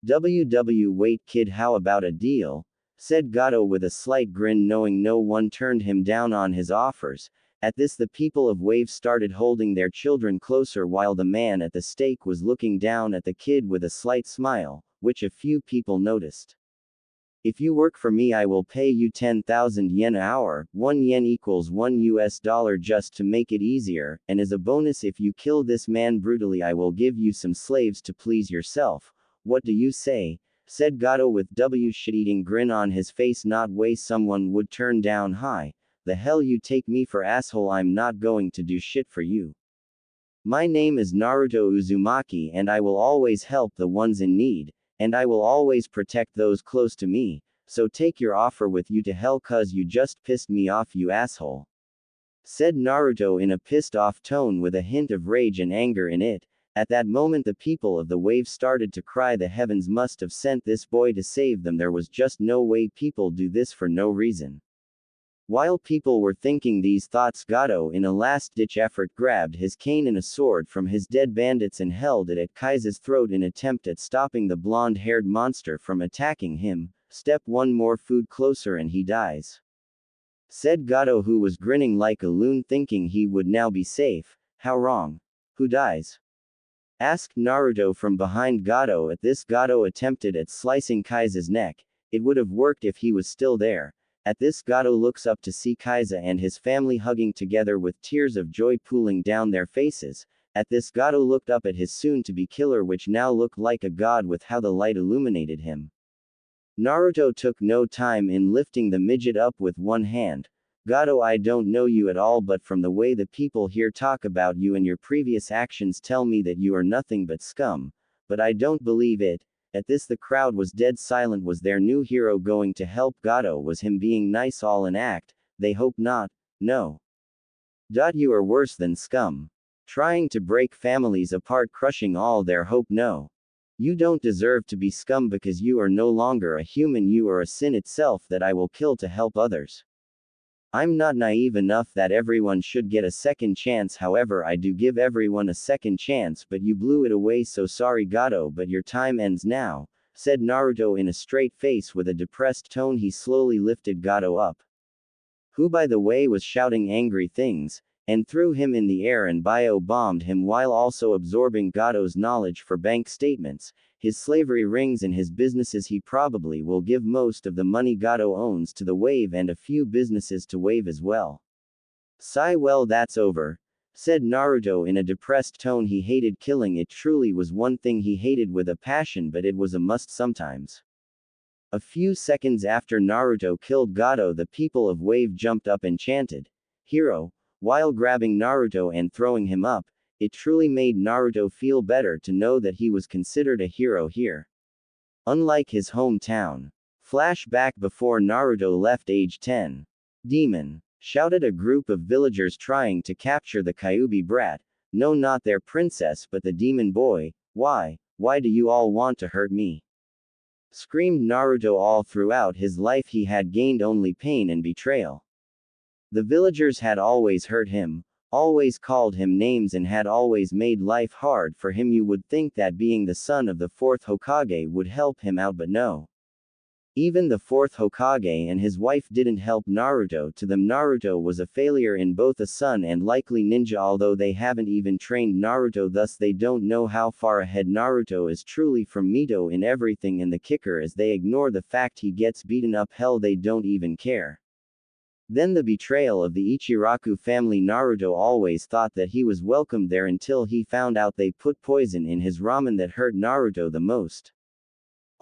Wait kid, how about a deal? Said Gato with a slight grin, knowing no one turned him down on his offers. At this, the people of Wave started holding their children closer while the man at the stake was looking down at the kid with a slight smile, which a few people noticed. If you work for me, I will pay you 10,000 yen an hour, 1 yen equals $1 just to make it easier, and as a bonus, if you kill this man brutally, I will give you some slaves to please yourself. What do you say? Said Gato with shit-eating grin on his face. Not way someone would turn down high. The hell you take me for, asshole? I'm not going to do shit for you. My name is Naruto Uzumaki and I will always help the ones in need. And I will always protect those close to me, so take your offer with you to hell, cuz you just pissed me off, you asshole. Said Naruto in a pissed off tone with a hint of rage and anger in it. At that moment the people of the wave started to cry. The heavens must have sent this boy to save them. There was just no way people do this for no reason. While people were thinking these thoughts, Gato in a last-ditch effort grabbed his cane and a sword from his dead bandits and held it at Kaisa's throat in attempt at stopping the blonde-haired monster from attacking him. Step one more food closer and he dies. Said Gato, who was grinning like a loon thinking he would now be safe. How wrong? Who dies? Asked Naruto from behind Gato. At this, Gato attempted at slicing Kaisa's neck. It would have worked if he was still there. At this, Gato looks up to see Kaisa and his family hugging together with tears of joy pooling down their faces. At this, Gato looked up at his soon-to-be killer, which now looked like a god with how the light illuminated him. Naruto took no time in lifting the midget up with one hand. Gato, I don't know you at all, but from the way the people here talk about you and your previous actions tell me that you are nothing but scum. But I don't believe it. At this, the crowd was dead silent. Was their new hero going to help Gato? Was him being nice all an act? They hope not. No. You are worse than scum. Trying to break families apart, crushing all their hope. No. You don't deserve to be scum because you are no longer a human. You are a sin itself that I will kill to help others. I'm not naive enough that everyone should get a second chance. However, I do give everyone a second chance, but you blew it away. So sorry, Gato, but your time ends now, said Naruto in a straight face with a depressed tone. He slowly lifted Gato up, who by the way was shouting angry things, and threw him in the air and bio-bombed him while also absorbing Gato's knowledge for bank statements, his slavery rings and his businesses. He probably will give most of the money Gato owns to the wave and a few businesses to wave as well. Sigh, well, that's over, said Naruto in a depressed tone. He hated killing. It truly was one thing he hated with a passion, but it was a must sometimes. A few seconds after Naruto killed Gato, the people of Wave jumped up and chanted, "Hero," while grabbing Naruto and throwing him up. It truly made Naruto feel better to know that he was considered a hero here. Unlike his hometown. Flashback before Naruto left age 10. Demon, shouted a group of villagers trying to capture the Kyuubi brat. No, not their princess, but the demon boy. Why do you all want to hurt me? Screamed Naruto. All throughout his life he had gained only pain and betrayal. The villagers had always hurt him, always called him names, and had always made life hard for him. You would think that being the son of the fourth Hokage would help him out, but no. Even the fourth Hokage and his wife didn't help Naruto. To them, Naruto was a failure in both a son and likely ninja, although they haven't even trained Naruto, thus they don't know how far ahead Naruto is truly from Mito in everything. And the kicker is they ignore the fact he gets beaten up. Hell, they don't even care. Then the betrayal of the Ichiraku family. Naruto always thought that he was welcomed there until he found out they put poison in his ramen. That hurt Naruto the most.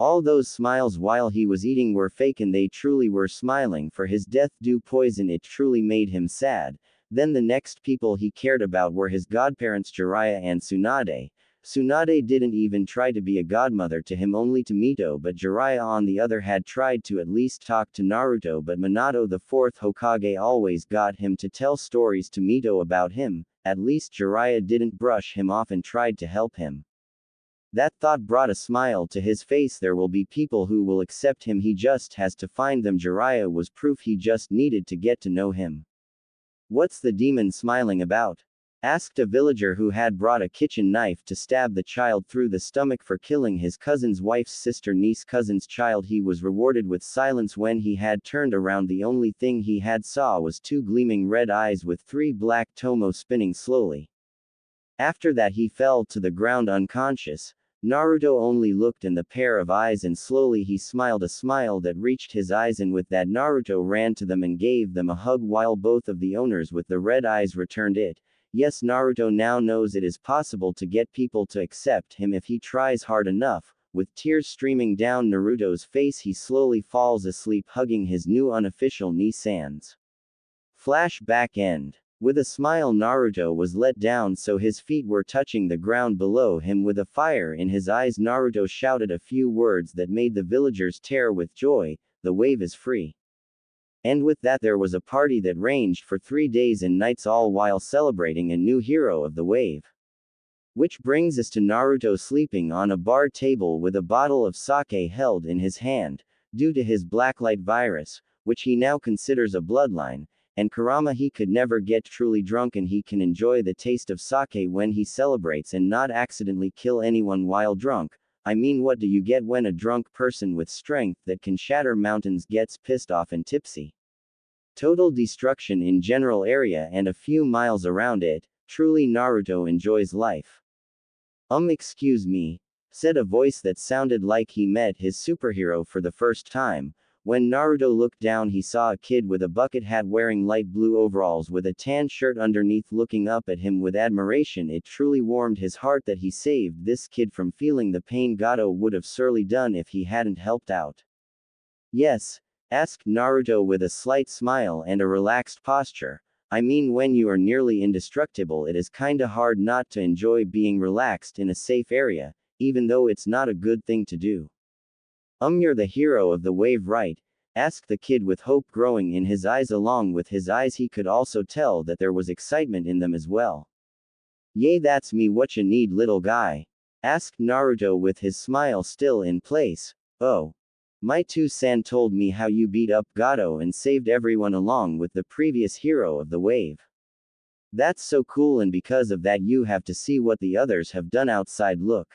All those smiles while he was eating were fake, and they truly were smiling for his death due poison. It truly made him sad. Then the next people he cared about were his godparents Jiraiya and Tsunade. Tsunade didn't even try to be a godmother to him, only to Mito, but Jiraiya on the other had tried to at least talk to Naruto, but Minato, the fourth Hokage, always got him to tell stories to Mito about him. At least Jiraiya didn't brush him off and tried to help him. That thought brought a smile to his face. There will be people who will accept him, he just has to find them. Jiraiya was proof, he just needed to get to know him. What's the demon smiling about? Asked a villager who had brought a kitchen knife to stab the child through the stomach for killing his cousin's wife's sister, niece, cousin's child. He was rewarded with silence. When he had turned around, the only thing he had saw was two gleaming red eyes with three black tomo spinning slowly. After that he fell to the ground unconscious. Naruto only looked in the pair of eyes and slowly he smiled a smile that reached his eyes, and with that Naruto ran to them and gave them a hug while both of the owners with the red eyes returned it. Yes, Naruto now knows it is possible to get people to accept him if he tries hard enough. With tears streaming down Naruto's face, he slowly falls asleep hugging his new unofficial Ni-sans. Flashback end. With a smile, Naruto was let down so his feet were touching the ground below him. With a fire in his eyes, Naruto shouted a few words that made the villagers tear with joy. The wave is free. And with that there was a party that ranged for 3 days and nights, all while celebrating a new hero of the wave. Which brings us to Naruto sleeping on a bar table with a bottle of sake held in his hand, due to his blacklight virus, which he now considers a bloodline, and Kurama he could never get truly drunk and he can enjoy the taste of sake when he celebrates and not accidentally kill anyone while drunk. I mean, what do you get when a drunk person with strength that can shatter mountains gets pissed off and tipsy? Total destruction in general area and a few miles around it. Truly Naruto enjoys life. Excuse me, said a voice that sounded like he met his superhero for the first time. When Naruto looked down, he saw a kid with a bucket hat wearing light blue overalls with a tan shirt underneath looking up at him with admiration. It truly warmed his heart that he saved this kid from feeling the pain Gato would have surely done if he hadn't helped out. Yes? Asked Naruto with a slight smile and a relaxed posture. I mean, when you are nearly indestructible, it is kinda hard not to enjoy being relaxed in a safe area, even though it's not a good thing to do. You're the hero of the wave, right? Asked the kid with hope growing in his eyes. Along with his eyes he could also tell that there was excitement in them as well. Yay, that's me. What you need, little guy? Asked Naruto with his smile still in place. Oh. My two-san told me how you beat up Gato and saved everyone along with the previous hero of the wave. That's so cool, and because of that you have to see what the others have done outside. Look.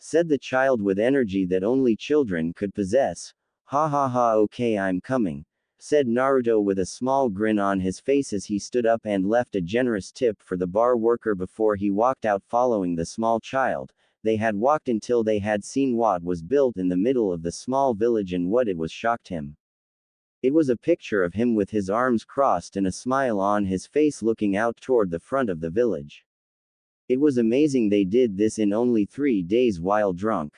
Said the child with energy that only children could possess. Ha ha ha, okay, I'm coming. Said Naruto with a small grin on his face as he stood up and left a generous tip for the bar worker before he walked out following the small child. They had walked until they had seen what was built in the middle of the small village, and what it was shocked him. It was a picture of him with his arms crossed and a smile on his face looking out toward the front of the village. It was amazing they did this in only 3 days while drunk.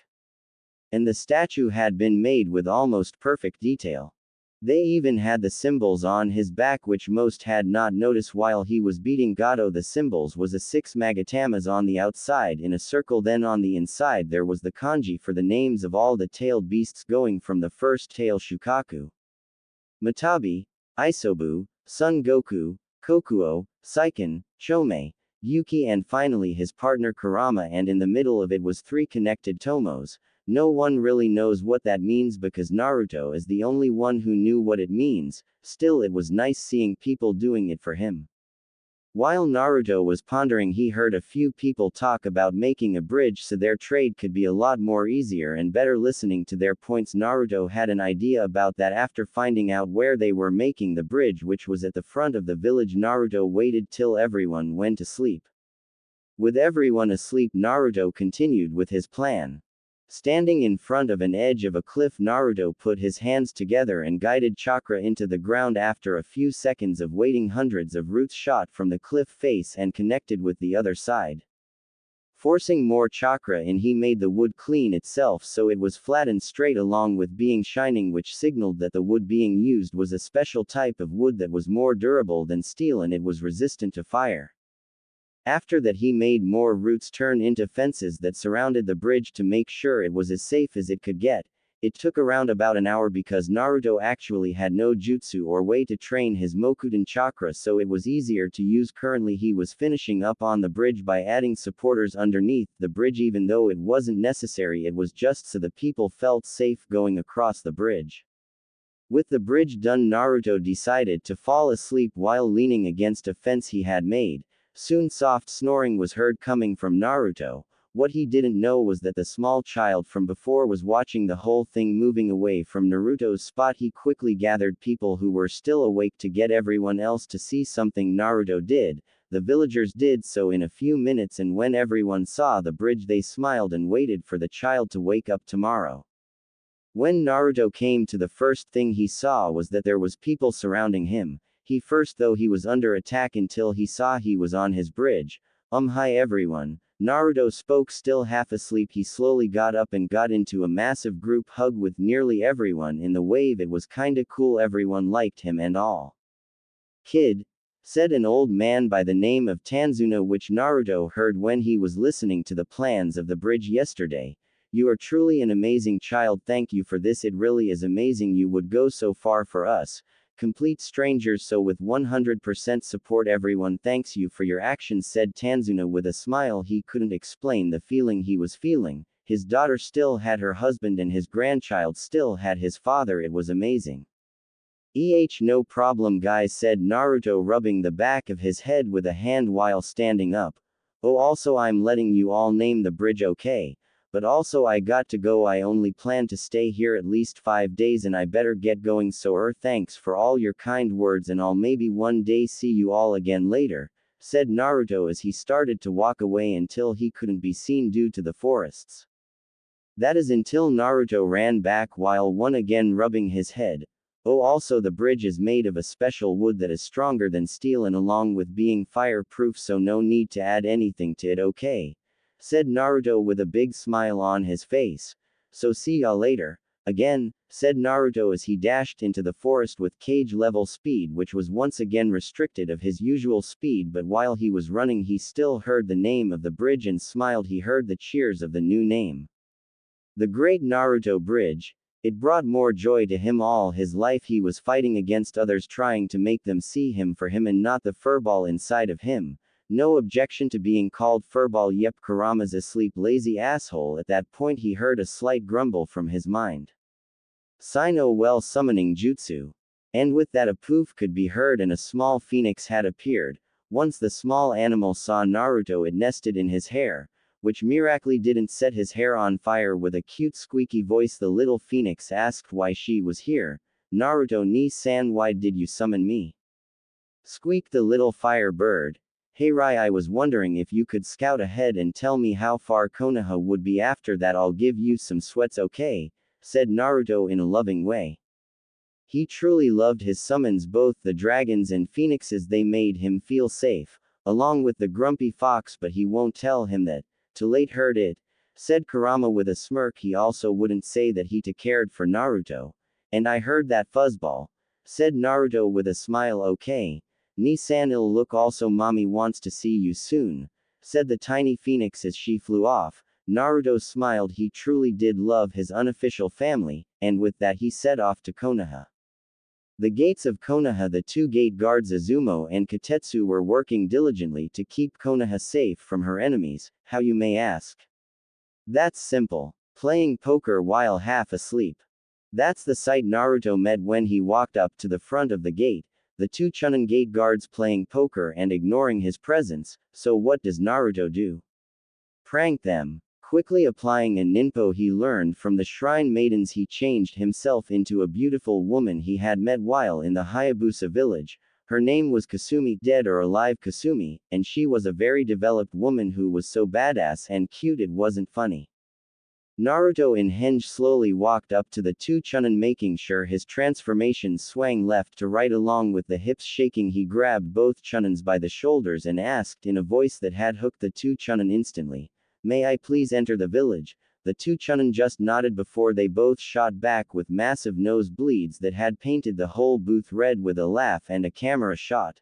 And the statue had been made with almost perfect detail. They even had the symbols on his back which most had not noticed while he was beating Gato. The symbols was a 6 magatamas on the outside in a circle, then on the inside there was the kanji for the names of all the tailed beasts going from the first tail Shukaku, Matabi, Isobu, Son Goku, Kokuo, Seiken, Chome, Yuki, and finally his partner Kurama, and in the middle of it was 3 connected tomos. No one really knows what that means because Naruto is the only one who knew what it means. Still, it was nice seeing people doing it for him. While Naruto was pondering, he heard a few people talk about making a bridge so their trade could be a lot more easier and better. Listening to their points, Naruto had an idea about that. After finding out where they were making the bridge, which was at the front of the village, Naruto waited till everyone went to sleep. With everyone asleep, Naruto continued with his plan. Standing in front of an edge of a cliff, Naruto put his hands together and guided chakra into the ground. After a few seconds of waiting, hundreds of roots shot from the cliff face and connected with the other side. Forcing more chakra in, he made the wood clean itself so it was flat and straight along with being shining, which signaled that the wood being used was a special type of wood that was more durable than steel and it was resistant to fire. After that, he made more roots turn into fences that surrounded the bridge to make sure it was as safe as it could get. It took around about an hour because Naruto actually had no jutsu or way to train his Mokudan chakra, so it was easier to use. Currently he was finishing up on the bridge by adding supporters underneath the bridge. Even though it wasn't necessary, it was just so the people felt safe going across the bridge. With the bridge done, Naruto decided to fall asleep while leaning against a fence he had made. Soon soft snoring was heard coming from Naruto. What he didn't know was that the small child from before was watching the whole thing. Moving away from Naruto's spot, he quickly gathered people who were still awake to get everyone else to see something Naruto did. The villagers did so in a few minutes, and when everyone saw the bridge they smiled and waited for the child to wake up tomorrow. When Naruto came to, the first thing he saw was that there was people surrounding him. He first thought he was under attack until he saw he was on his bridge. Hi everyone. Naruto spoke, still half asleep. He slowly got up and got into a massive group hug with nearly everyone in the wave. It was kinda cool, everyone liked him and all. Kid, said an old man by the name of Tanzuno, which Naruto heard when he was listening to the plans of the bridge yesterday. You are truly an amazing child, thank you for this, it really is amazing you would go so far for us, complete strangers, so with 100% support. Everyone thanks you for your actions, said Tanzuno with a smile. He couldn't explain the feeling he was feeling. His daughter still had her husband and his grandchild still had his father. It was amazing. No problem guys, said Naruto, rubbing the back of his head with a hand while standing up. Oh, also I'm letting you all name the bridge, okay? But also I got to go, I only plan to stay here at least 5 days and I better get going, so thanks for all your kind words and I'll maybe one day see you all again later, said Naruto as he started to walk away until he couldn't be seen due to the forests. That is until Naruto ran back while one again rubbing his head. Oh, also the bridge is made of a special wood that is stronger than steel and along with being fireproof, so no need to add anything to it, okay? Said Naruto with a big smile on his face. So see ya later. Again, said Naruto as he dashed into the forest with cage-level speed, which was once again restricted of his usual speed, but while he was running he still heard the name of the bridge and smiled. He heard the cheers of the new name. The Great Naruto Bridge. It brought more joy to him. All his life he was fighting against others, trying to make them see him for him and not the furball inside of him. No objection to being called furball. Yep, Kurama's asleep, lazy asshole. At that point he heard a slight grumble from his mind. Sino well summoning jutsu. And with that a poof could be heard and a small phoenix had appeared. Once the small animal saw Naruto, it nested in his hair, which miraculously didn't set his hair on fire. With a cute squeaky voice the little phoenix asked why she was here. Naruto ni-san, why did you summon me? Squeaked the little fire bird. Hey Rai, I was wondering if you could scout ahead and tell me how far Konoha would be. After that I'll give you some sweats, okay? Said Naruto in a loving way. He truly loved his summons, both the dragons and phoenixes. They made him feel safe, along with the grumpy fox, but he won't tell him that. Too late, heard it, said Kurama with a smirk. He also wouldn't say that he too cared for Naruto. And I heard that, fuzzball, said Naruto with a smile. Okay. Ni-san, it'll look. Also mommy wants to see you soon, said the tiny phoenix as she flew off. Naruto smiled. He truly did love his unofficial family, and with that he set off to Konoha. The gates of Konoha. The two gate guards Izumo and Kotetsu were working diligently to keep Konoha safe from her enemies. How, you may ask? That's simple. Playing poker while half asleep. That's the sight Naruto met when he walked up to the front of the gate. The two Chunin gate guards playing poker and ignoring his presence. So what does Naruto do? Prank them. Quickly applying a ninpo he learned from the shrine maidens, he changed himself into a beautiful woman he had met while in the Hayabusa village. Her name was Kasumi, dead or alive Kasumi, and she was a very developed woman who was so badass and cute it wasn't funny. Naruto in Henge slowly walked up to the two Chunin, making sure his transformation swang left to right along with the hips shaking. He grabbed both Chunins by the shoulders and asked in a voice that had hooked the two Chunin instantly, "May I please enter the village?" The two Chunin just nodded before they both shot back with massive nosebleeds that had painted the whole booth red with a laugh and a camera shot.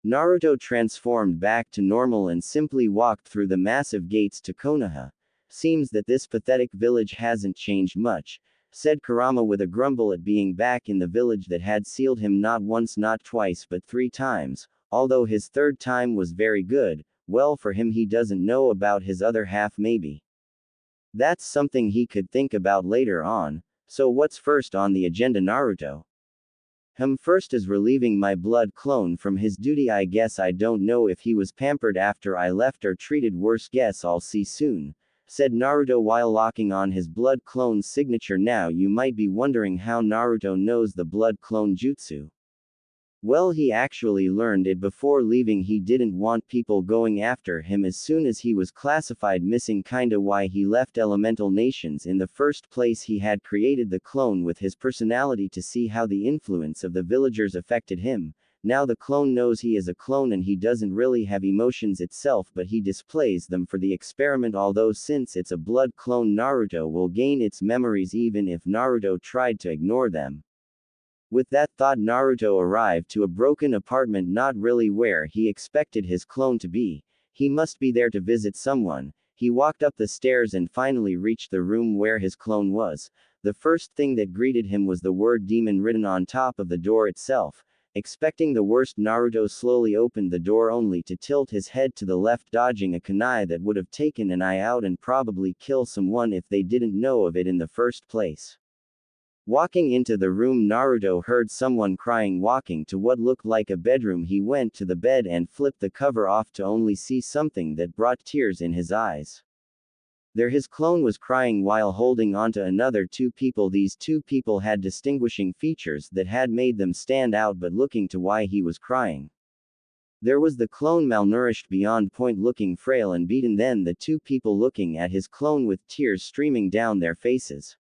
Naruto transformed back to normal and simply walked through the massive gates to Konoha. Seems that this pathetic village hasn't changed much, said Kurama with a grumble at being back in the village that had sealed him not once, not twice, but 3 times, although his third time was very good. Well, for him, he doesn't know about his other half. Maybe that's something he could think about later on. So what's first on the agenda, Naruto? First is relieving my blood clone from his duty. I guess. I don't know if he was pampered after I left or treated worse. Guess I'll see soon, said Naruto while locking on his blood clone's signature. Now you might be wondering how Naruto knows the blood clone jutsu. Well, he actually learned it before leaving. He didn't want people going after him as soon as he was classified missing, kinda why he left Elemental Nations in the first place. He had created the clone with his personality to see how the influence of the villagers affected him. Now the clone knows he is a clone and he doesn't really have emotions itself, but he displays them for the experiment. Although since it's a blood clone, Naruto will gain its memories even if Naruto tried to ignore them. With that thought, Naruto arrived to a broken apartment, not really where he expected his clone to be. He must be there to visit someone. He walked up the stairs and finally reached the room where his clone was. The first thing that greeted him was the word demon written on top of the door itself. Expecting the worst, Naruto slowly opened the door only to tilt his head to the left, dodging a kunai that would have taken an eye out and probably kill someone if they didn't know of it in the first place. Walking into the room, Naruto heard someone crying. Walking to what looked like a bedroom, he went to the bed and flipped the cover off to only see something that brought tears in his eyes. There his clone was crying while holding onto another two people. These two people had distinguishing features that had made them stand out, but looking to why he was crying. There was the clone, malnourished beyond point, looking frail and beaten, then the two people looking at his clone with tears streaming down their faces.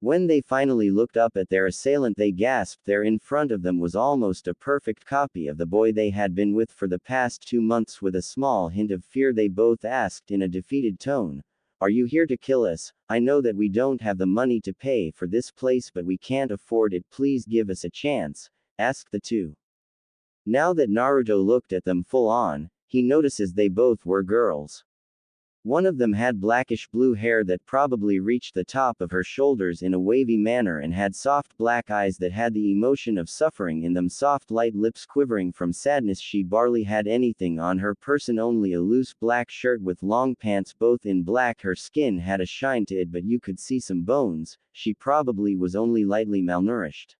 When they finally looked up at their assailant, they gasped. There in front of them was almost a perfect copy of the boy they had been with for the past 2 months. With a small hint of fear, they both asked in a defeated tone, "Are you here to kill us? I know that we don't have the money to pay for this place, but we can't afford it. Please give us a chance," asked the two. Now that Naruto looked at them full on, he notices they both were girls. One of them had blackish blue hair that probably reached the top of her shoulders in a wavy manner and had soft black eyes that had the emotion of suffering in them, soft light lips quivering from sadness. She barely had anything on her person, only a loose black shirt with long pants, both in black. Her skin had a shine to it, but you could see some bones. She probably was only lightly malnourished.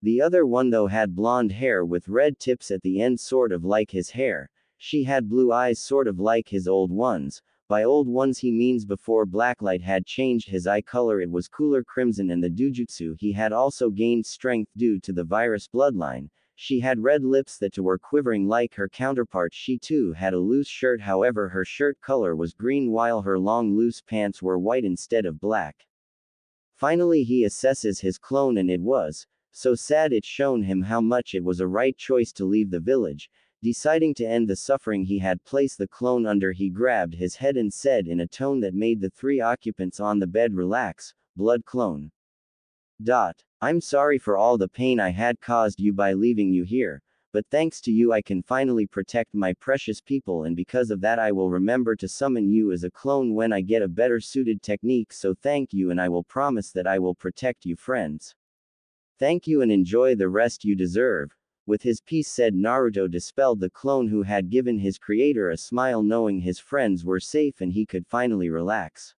The other one though had blonde hair with red tips at the end, sort of like his hair. She had blue eyes, sort of like his old ones. By old ones he means before blacklight had changed his eye color, it was cooler crimson, and the dujutsu he had also gained strength due to the virus bloodline. She had red lips that too were quivering like her counterpart. She too had a loose shirt, however her shirt color was green while her long loose pants were white instead of black. Finally he assesses his clone, and it was so sad it shown him how much it was a right choice to leave the village. Deciding to end the suffering he had placed the clone under, he grabbed his head and said in a tone that made the 3 occupants on the bed relax, "Blood clone. I'm sorry for all the pain I had caused you by leaving you here, but thanks to you I can finally protect my precious people, and because of that I will remember to summon you as a clone when I get a better suited technique, so thank you, and I will promise that I will protect you, friends. Thank you and enjoy the rest you deserve." With his peace said, Naruto dispelled the clone, who had given his creator a smile knowing his friends were safe and he could finally relax.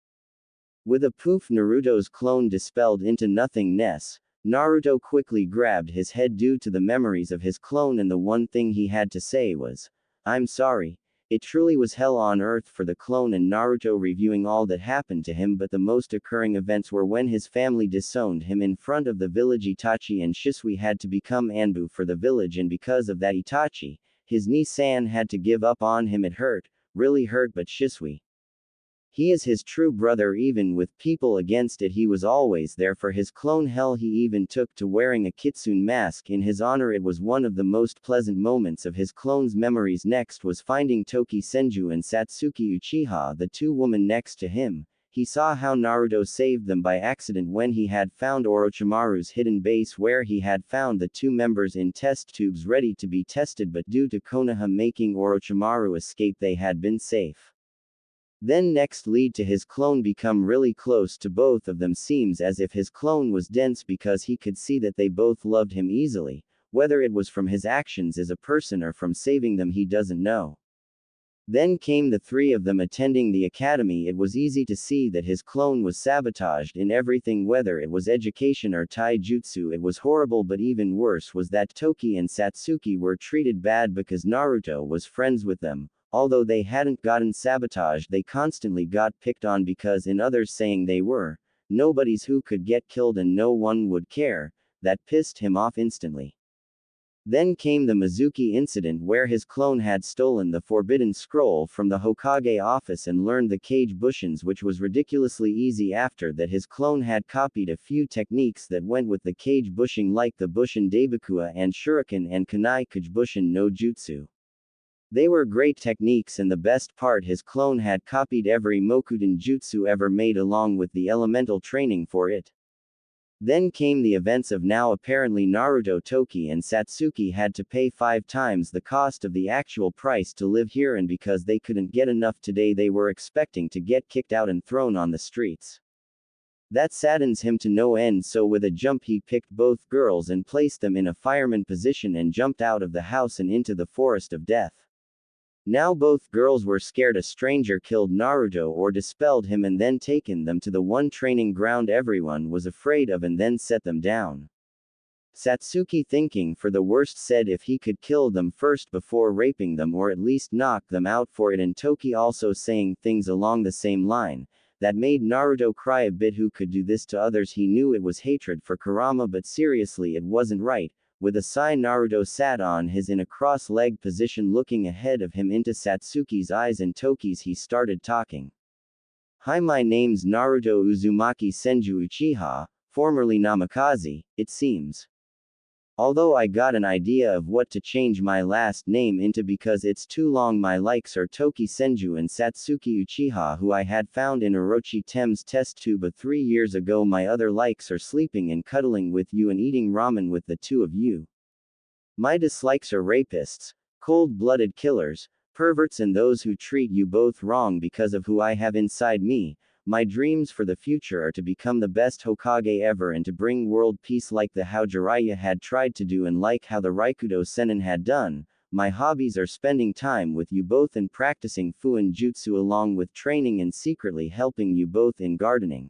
With a poof, Naruto's clone dispelled into nothingness. Naruto quickly grabbed his head due to the memories of his clone, and the one thing he had to say was, "I'm sorry." It truly was hell on earth for the clone and Naruto, reviewing all that happened to him, but the most occurring events were when his family disowned him in front of the village. Itachi and Shisui had to become Anbu for the village, and because of that Itachi, his niece-san, had to give up on him. It hurt, really hurt, but Shisui, he is his true brother. Even with people against it, he was always there for his clone. Hell, he even took to wearing a kitsune mask in his honor. It was one of the most pleasant moments of his clone's memories. Next was finding Toki Senju and Satsuki Uchiha, the 2 women next to him. He saw how Naruto saved them by accident when he had found Orochimaru's hidden base, where he had found the 2 members in test tubes ready to be tested, but due to Konoha making Orochimaru escape, they had been safe. Then next lead to his clone become really close to both of them. Seems as if his clone was dense because he could see that they both loved him easily. Whether it was from his actions as a person or from saving them, he doesn't know. Then came the 3 of them attending the academy. It was easy to see that his clone was sabotaged in everything, whether it was education or taijutsu. It was horrible, but even worse was that Toki and Satsuki were treated bad because Naruto was friends with them. Although they hadn't gotten sabotaged, they constantly got picked on because in others saying they were nobodies who could get killed and no one would care. That pissed him off instantly. Then came the Mizuki incident where his clone had stolen the forbidden scroll from the Hokage office and learned the Kage Bushins, which was ridiculously easy. After that his clone had copied a few techniques that went with the Kage Bushing, like the Bushin Daibakua and Shuriken and Kunai Kage no Jutsu. They were great techniques, and the best part, his clone had copied every Mokuden Jutsu ever made along with the elemental training for it. Then came the events of now apparently Naruto. Toki and Satsuki had to pay 5 times the cost of the actual price to live here, and because they couldn't get enough today they were expecting to get kicked out and thrown on the streets. That saddens him to no end, so with a jump he picked both girls and placed them in a fireman position and jumped out of the house and into the forest of death. Now both girls were scared a stranger killed Naruto or dispelled him and then taken them to the one training ground everyone was afraid of and then set them down. Satsuki, thinking for the worst, said if he could kill them first before raping them or at least knock them out for it, and Toki also saying things along the same line. That made Naruto cry a bit. Who could do this to others? He knew it was hatred for Kurama, but seriously it wasn't right. With a sigh, Naruto sat on his in a cross-legged position looking ahead of him into Satsuki's eyes and Toki's. He started talking. Hi, my name's Naruto Uzumaki Senju Uchiha, formerly Namikaze, it seems. Although I got an idea of what to change my last name into because it's too long. My likes are Toki Senju and Satsuki Uchiha, who I had found in Orochi Tem's test tube 3 years ago. My other likes are sleeping and cuddling with you and eating ramen with the two of you. My dislikes are rapists, cold-blooded killers, perverts, and those who treat you both wrong because of who I have inside me. My dreams for the future are to become the best Hokage ever and to bring world peace like the how Jiraiya had tried to do and like how the Raikudo Sennin had done. My hobbies are spending time with you both and practicing Fuin Jutsu along with training and secretly helping you both in gardening.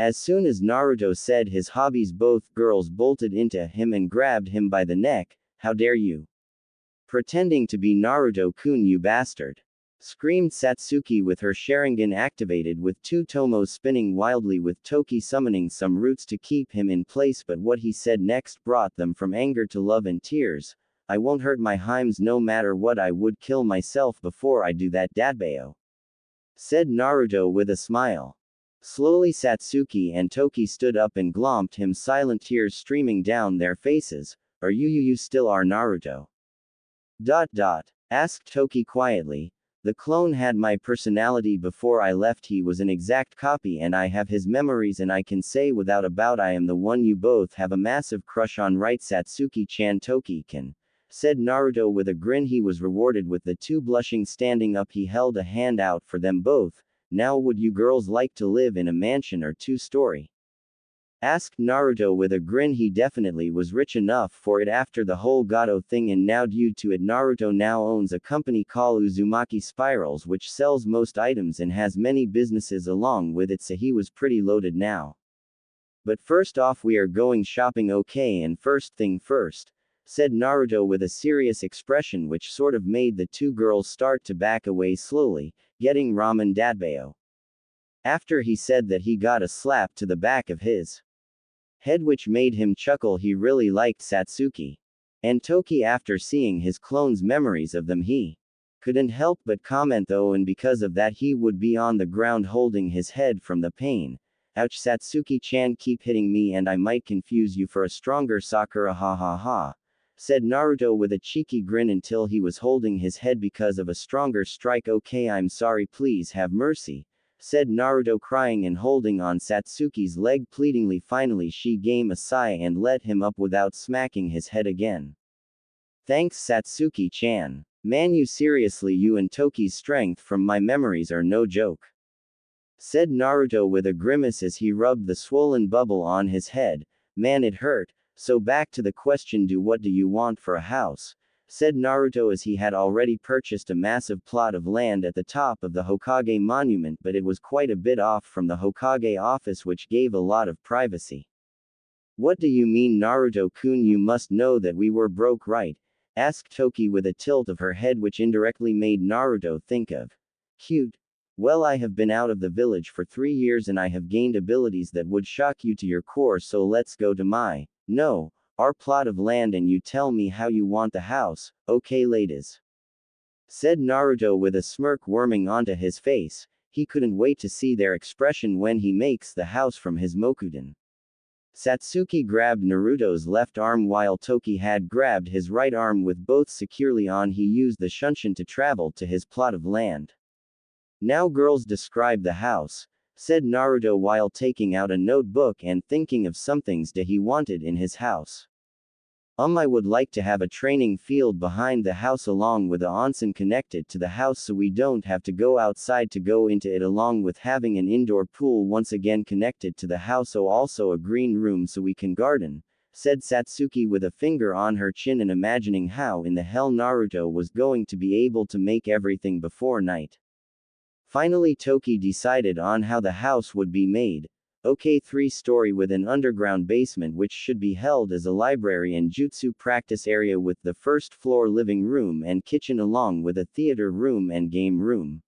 As soon as Naruto said his hobbies, both girls bolted into him and grabbed him by the neck. How dare you? Pretending to be Naruto-kun, you bastard! Screamed Satsuki with her Sharingan activated with 2 tomos spinning wildly, with Toki summoning some roots to keep him in place. But what he said next brought them from anger to love and tears. I won't hurt my Himes no matter what. I would kill myself before I do that, Dadbayo, said Naruto with a smile. Slowly Satsuki and Toki stood up and glomped him, silent tears streaming down their faces. Are you still are Naruto? Asked Toki quietly. The clone had my personality before I left. He was an exact copy and I have his memories, and I can say without a doubt I am the one you both have a massive crush on, right, Satsuki-chan? Toki-can, said Naruto with a grin. He was rewarded with the two blushing standing up. He held a hand out for them both. Now would you girls like to live in a mansion or 2-story? Asked Naruto with a grin. He definitely was rich enough for it after the whole Gato thing, and now due to it Naruto now owns a company called Uzumaki Spirals which sells most items and has many businesses along with it, so he was pretty loaded now. But first off we are going shopping, okay? And first thing first, said Naruto with a serious expression which sort of made the two girls start to back away slowly, getting ramen, Dadbayo. After he said that, he got a slap to the back of his head which made him chuckle. He really liked Satsuki and Toki. After seeing his clone's memories of them, he couldn't help but comment though, and because of that he would be on the ground holding his head from the pain. Ouch, Satsuki-chan, keep hitting me and I might confuse you for a stronger Sakura, ha ha ha, said Naruto with a cheeky grin until he was holding his head because of a stronger strike. Okay, I'm sorry, please have mercy, said Naruto crying and holding on Satsuki's leg pleadingly. Finally she gave a sigh and let him up without smacking his head again. Thanks, Satsuki-chan. Man, you seriously, you and Toki's strength from my memories are no joke, said Naruto with a grimace as he rubbed the swollen bubble on his head. Man, it hurt. So back to the question, what do you want for a house? Said Naruto as he had already purchased a massive plot of land at the top of the Hokage monument, but it was quite a bit off from the Hokage office which gave a lot of privacy. What do you mean, Naruto-kun? You must know that we were broke, right? Asked Toki with a tilt of her head which indirectly made Naruto think of cute. Well, I have been out of the village for 3 years and I have gained abilities that would shock you to your core, so let's go to my our plot of land and you tell me how you want the house, okay ladies? Said Naruto with a smirk worming onto his face. He couldn't wait to see their expression when he makes the house from his Mokuden. Satsuki grabbed Naruto's left arm while Toki had grabbed his right arm with both securely on. He used the shunshin to travel to his plot of land. Now girls describe the house, said Naruto while taking out a notebook and thinking of some things that he wanted in his house. I would like to have a training field behind the house along with a onsen connected to the house so we don't have to go outside to go into it, along with having an indoor pool once again connected to the house, also a green room so we can garden, said Satsuki with a finger on her chin and imagining how in the hell Naruto was going to be able to make everything before night. Finally Toki decided on how the house would be made. Okay, 3-story with an underground basement which should be held as a library and jutsu practice area with the first floor living room and kitchen along with a theater room and game room.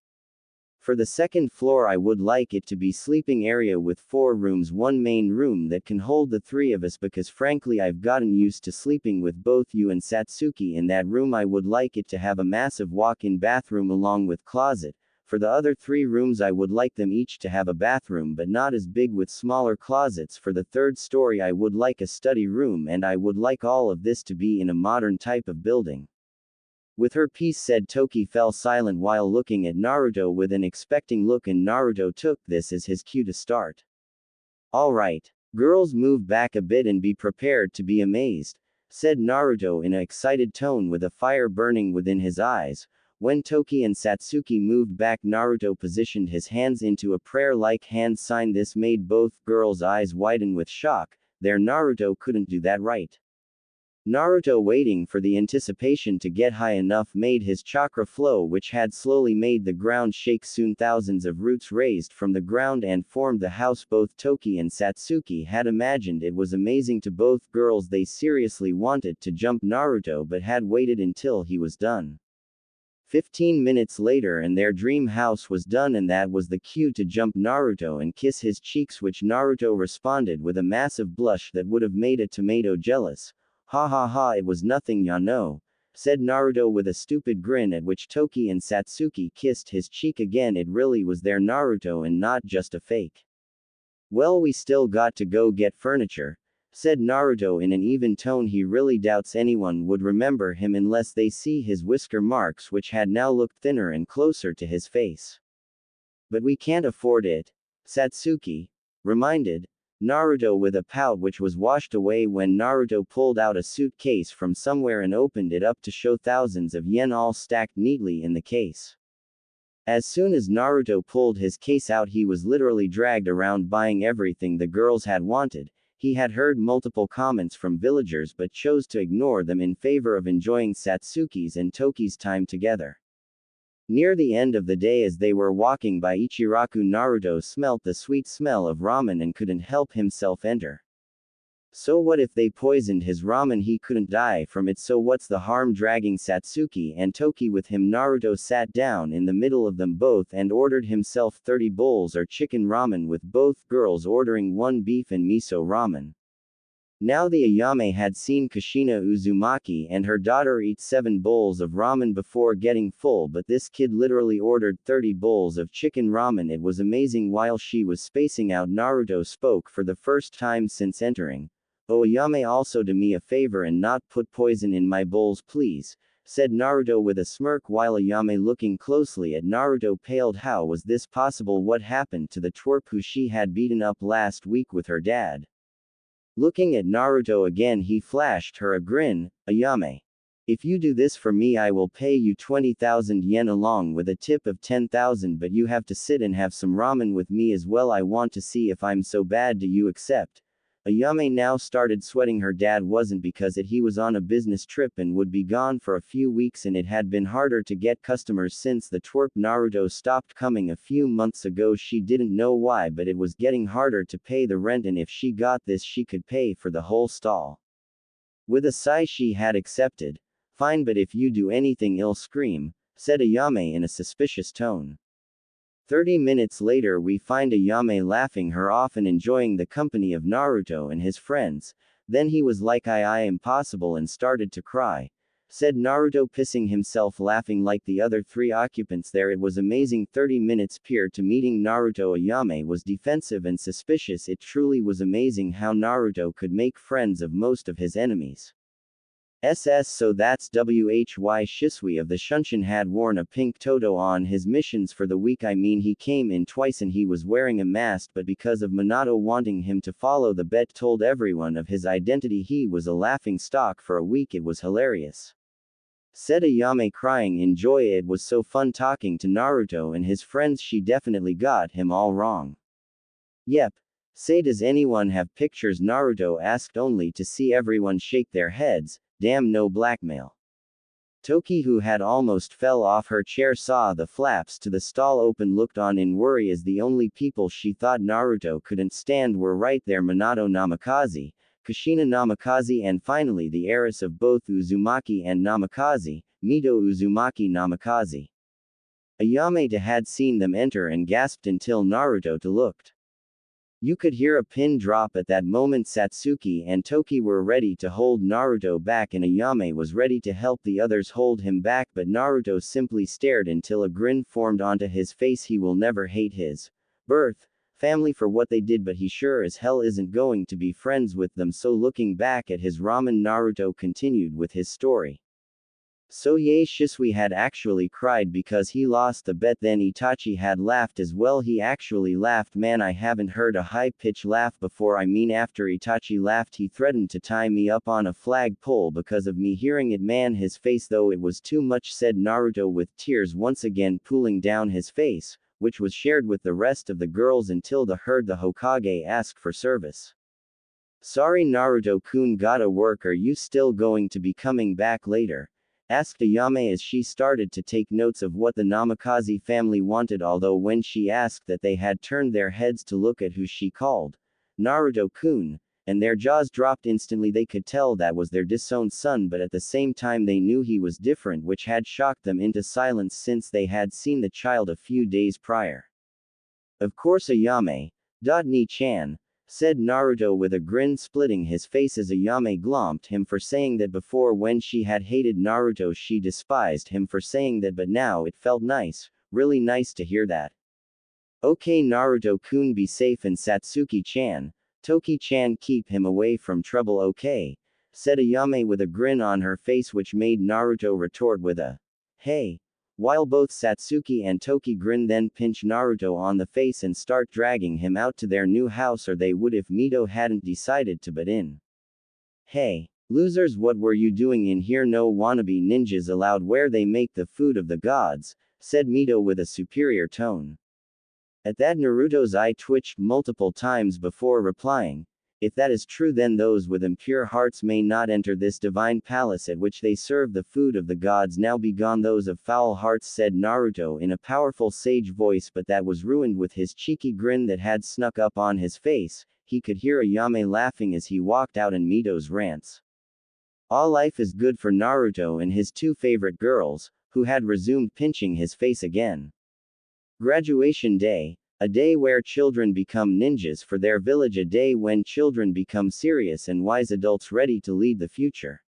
For the second floor I would like it to be sleeping area with 4 rooms, one main room that can hold the 3 of us because frankly I've gotten used to sleeping with both you and Satsuki in that room. I would like it to have a massive walk-in bathroom along with closet. For the other 3 rooms I would like them each to have a bathroom but not as big with smaller closets. For the 3rd story I would like a study room and I would like all of this to be in a modern type of building. With her piece said Toki fell silent while looking at Naruto with an expecting look, and Naruto took this as his cue to start. Alright. Girls, move back a bit and be prepared to be amazed, said Naruto in an excited tone with a fire burning within his eyes. When Toki and Satsuki moved back, Naruto positioned his hands into a prayer-like hand sign. This made both girls' eyes widen with shock. Their Naruto couldn't do that right. Naruto, waiting for the anticipation to get high enough, made his chakra flow which had slowly made the ground shake. Soon thousands of roots raised from the ground and formed the house both Toki and Satsuki had imagined. It was amazing to both girls. They seriously wanted to jump Naruto but had waited until he was done. 15 minutes later and their dream house was done, and that was the cue to jump Naruto and kiss his cheeks, which Naruto responded with a massive blush that would have made a tomato jealous. Ha ha ha, it was nothing ya know, said Naruto with a stupid grin, at which Toki and Satsuki kissed his cheek again. It really was their Naruto and not just a fake. Well, we still got to go get furniture, said Naruto in an even tone. He really doubts anyone would remember him unless they see his whisker marks, which had now looked thinner and closer to his face. But we can't afford it, Satsuki reminded Naruto with a pout which was washed away when Naruto pulled out a suitcase from somewhere and opened it up to show thousands of yen all stacked neatly in the case. As soon as Naruto pulled his case out, he was literally dragged around buying everything the girls had wanted. He had heard multiple comments from villagers but chose to ignore them in favor of enjoying Satsuki's and Toki's time together. Near the end of the day, as they were walking by Ichiraku, Naruto smelt the sweet smell of ramen and couldn't help himself enter. So what if they poisoned his ramen? He couldn't die from it, so what's the harm dragging Satsuki and Toki with him? Naruto sat down in the middle of them both and ordered himself 30 bowls of chicken ramen, with both girls ordering 1 beef and miso ramen. Now the Ayame had seen Kushina Uzumaki and her daughter eat 7 bowls of ramen before getting full, but this kid literally ordered 30 bowls of chicken ramen. It was amazing. While she was spacing out, Naruto spoke for the first time since entering. Oh Ayame, also do me a favor and not put poison in my bowls please, said Naruto with a smirk while Ayame, looking closely at Naruto, paled. How was this possible? What happened to the twerp who she had beaten up last week with her dad? Looking at Naruto again, he flashed her a grin. Ayame, if you do this for me, I will pay you 20,000 yen along with a tip of 10,000, but you have to sit and have some ramen with me as well. I want to see if I'm so bad. Do you accept? Ayame now started sweating. Her dad wasn't because he was on a business trip and would be gone for a few weeks, and it had been harder to get customers since the twerp Naruto stopped coming a few months ago. She didn't know why, but it was getting harder to pay the rent, and if she got this, she could pay for the whole stall. With a sigh, she had accepted. Fine, but if you do anything, I'll scream, said Ayame in a suspicious tone. 30 minutes later, we find Ayame laughing her off and enjoying the company of Naruto and his friends. Then he was like I impossible and started to cry. Said Naruto, pissing himself laughing like the other three occupants there. It was amazing. 30 minutes prior to meeting Naruto, Ayame was defensive and suspicious. It truly was amazing how Naruto could make friends of most of his enemies. So that's why Shisui of the Shunshin had worn a pink toto on his missions for the week. I mean, he came in twice and he was wearing a mask, but because of Minato wanting him to follow the bet, told everyone of his identity. He was a laughing stock for a week. It was hilarious. Said Ayame, crying in joy. It was so fun talking to Naruto and his friends. She definitely got him all wrong. Yep. Say, does anyone have pictures? Naruto asked, only to see everyone shake their heads. Damn, no blackmail. Toki, who had almost fell off her chair, saw the flaps to the stall open, looked on in worry, as the only people she thought Naruto couldn't stand were right there: Minato Namikaze, Kushina Namikaze, and finally the heiress of both Uzumaki and Namikaze, Mito Uzumaki Namikaze. Ayame had seen them enter and gasped until Naruto looked. You could hear a pin drop at that moment. Satsuki and Toki were ready to hold Naruto back and Ayame was ready to help the others hold him back, but Naruto simply stared until a grin formed onto his face. He will never hate his birth family for what they did, but he sure as hell isn't going to be friends with them. So looking back at his ramen, Naruto continued with his story. So yeah, Shisui had actually cried because he lost the bet. Then Itachi had laughed as well. He actually laughed. Man, I haven't heard a high-pitched laugh before. I mean, after Itachi laughed, he threatened to tie me up on a flagpole because of me hearing it. Man, his face though, it was too much, said Naruto with tears once again pooling down his face, which was shared with the rest of the girls until the Hokage asked for service. Sorry Naruto-kun, gotta work. Are you still going to be coming back later? Asked Ayame as she started to take notes of what the Namikaze family wanted, although when she asked that, they had turned their heads to look at who she called Naruto-kun, and their jaws dropped instantly. They could tell that was their disowned son, but at the same time they knew he was different, which had shocked them into silence since they had seen the child a few days prior. Of course Ayame. Ni-chan, said Naruto with a grin, splitting his face as Ayame glomped him for saying that before. When she had hated Naruto, she despised him for saying that, but now it felt nice, really nice to hear that. Okay Naruto-kun, be safe, and Satsuki-chan, Toki-chan, keep him away from trouble, okay? Said Ayame with a grin on her face, which made Naruto retort with a hey, while both Satsuki and Toki grin, then pinch Naruto on the face and start dragging him out to their new house, or they would if Mito hadn't decided to butt in. Hey, losers, what were you doing in here? No wannabe ninjas allowed where they make the food of the gods, said Mito with a superior tone. At that, Naruto's eye twitched multiple times before replying, if that is true, then those with impure hearts may not enter this divine palace at which they serve the food of the gods. Now be gone those of foul hearts, said Naruto in a powerful sage voice, but that was ruined with his cheeky grin that had snuck up on his face. He could hear Ayame laughing as he walked out and Mito's rants. All life is good for Naruto and his two favorite girls, who had resumed pinching his face again. Graduation day. A day where children become ninjas for their village, a day when children become serious and wise adults ready to lead the future.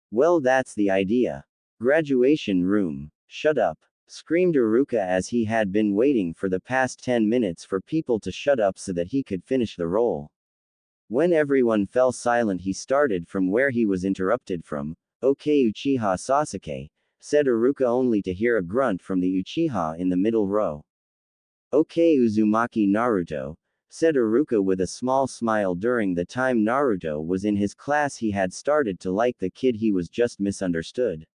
Well, that's the idea. Graduation room. Shut up, screamed Iruka as he had been waiting for the past 10 minutes for people to shut up so that he could finish the role. When everyone fell silent, he started from where he was interrupted from. Okay Uchiha Sasuke, said Iruka, only to hear a grunt from the Uchiha in the middle row. Okay Uzumaki Naruto, said Iruka with a small smile. During the time Naruto was in his class, he had started to like the kid. He was just misunderstood.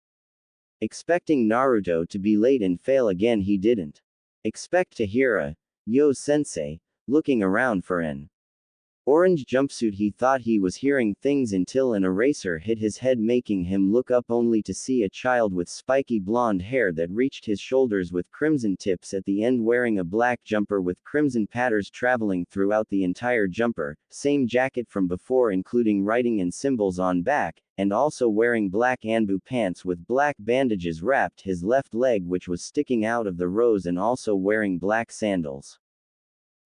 Expecting Naruto to be late and fail again, he didn't expect to hear a "Yo sensei," looking around for an orange jumpsuit. He thought he was hearing things until an eraser hit his head, making him look up only to see a child with spiky blonde hair that reached his shoulders with crimson tips at the end, wearing a black jumper with crimson patterns traveling throughout the entire jumper, same jacket from before including writing and symbols on back, and also wearing black anbu pants with black bandages wrapped his left leg, which was sticking out of the rows, and also wearing black sandals.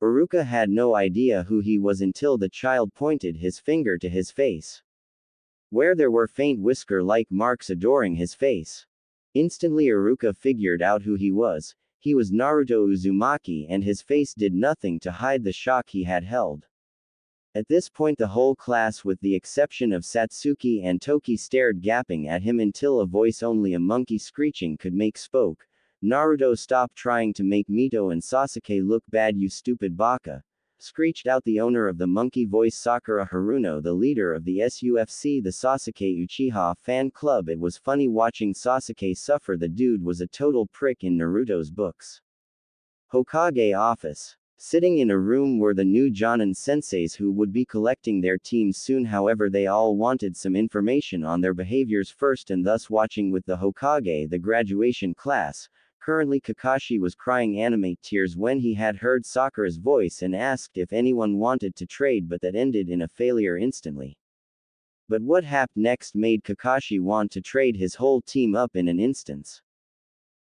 Iruka had no idea who he was until the child pointed his finger to his face, where there were faint whisker-like marks adoring his face. Instantly Iruka figured out who he was. He was Naruto Uzumaki, and his face did nothing to hide the shock he had held. At this point the whole class with the exception of Satsuki and Toki stared gaping at him until a voice only a monkey screeching could make spoke. "Naruto, stop trying to make Mito and Sasuke look bad, you stupid baka," screeched out the owner of the monkey voice, Sakura Haruno, the leader of the SUFC, the Sasuke Uchiha fan club. It was funny watching Sasuke suffer. The dude was a total prick in Naruto's books. Hokage office. Sitting in a room were the new Jonin senseis who would be collecting their teams soon. However, they all wanted some information on their behaviors first, and thus watching with the Hokage the graduation class. Currently Kakashi was crying anime tears when he had heard Sakura's voice and asked if anyone wanted to trade, but that ended in a failure instantly. But what happened next made Kakashi want to trade his whole team up in an instance.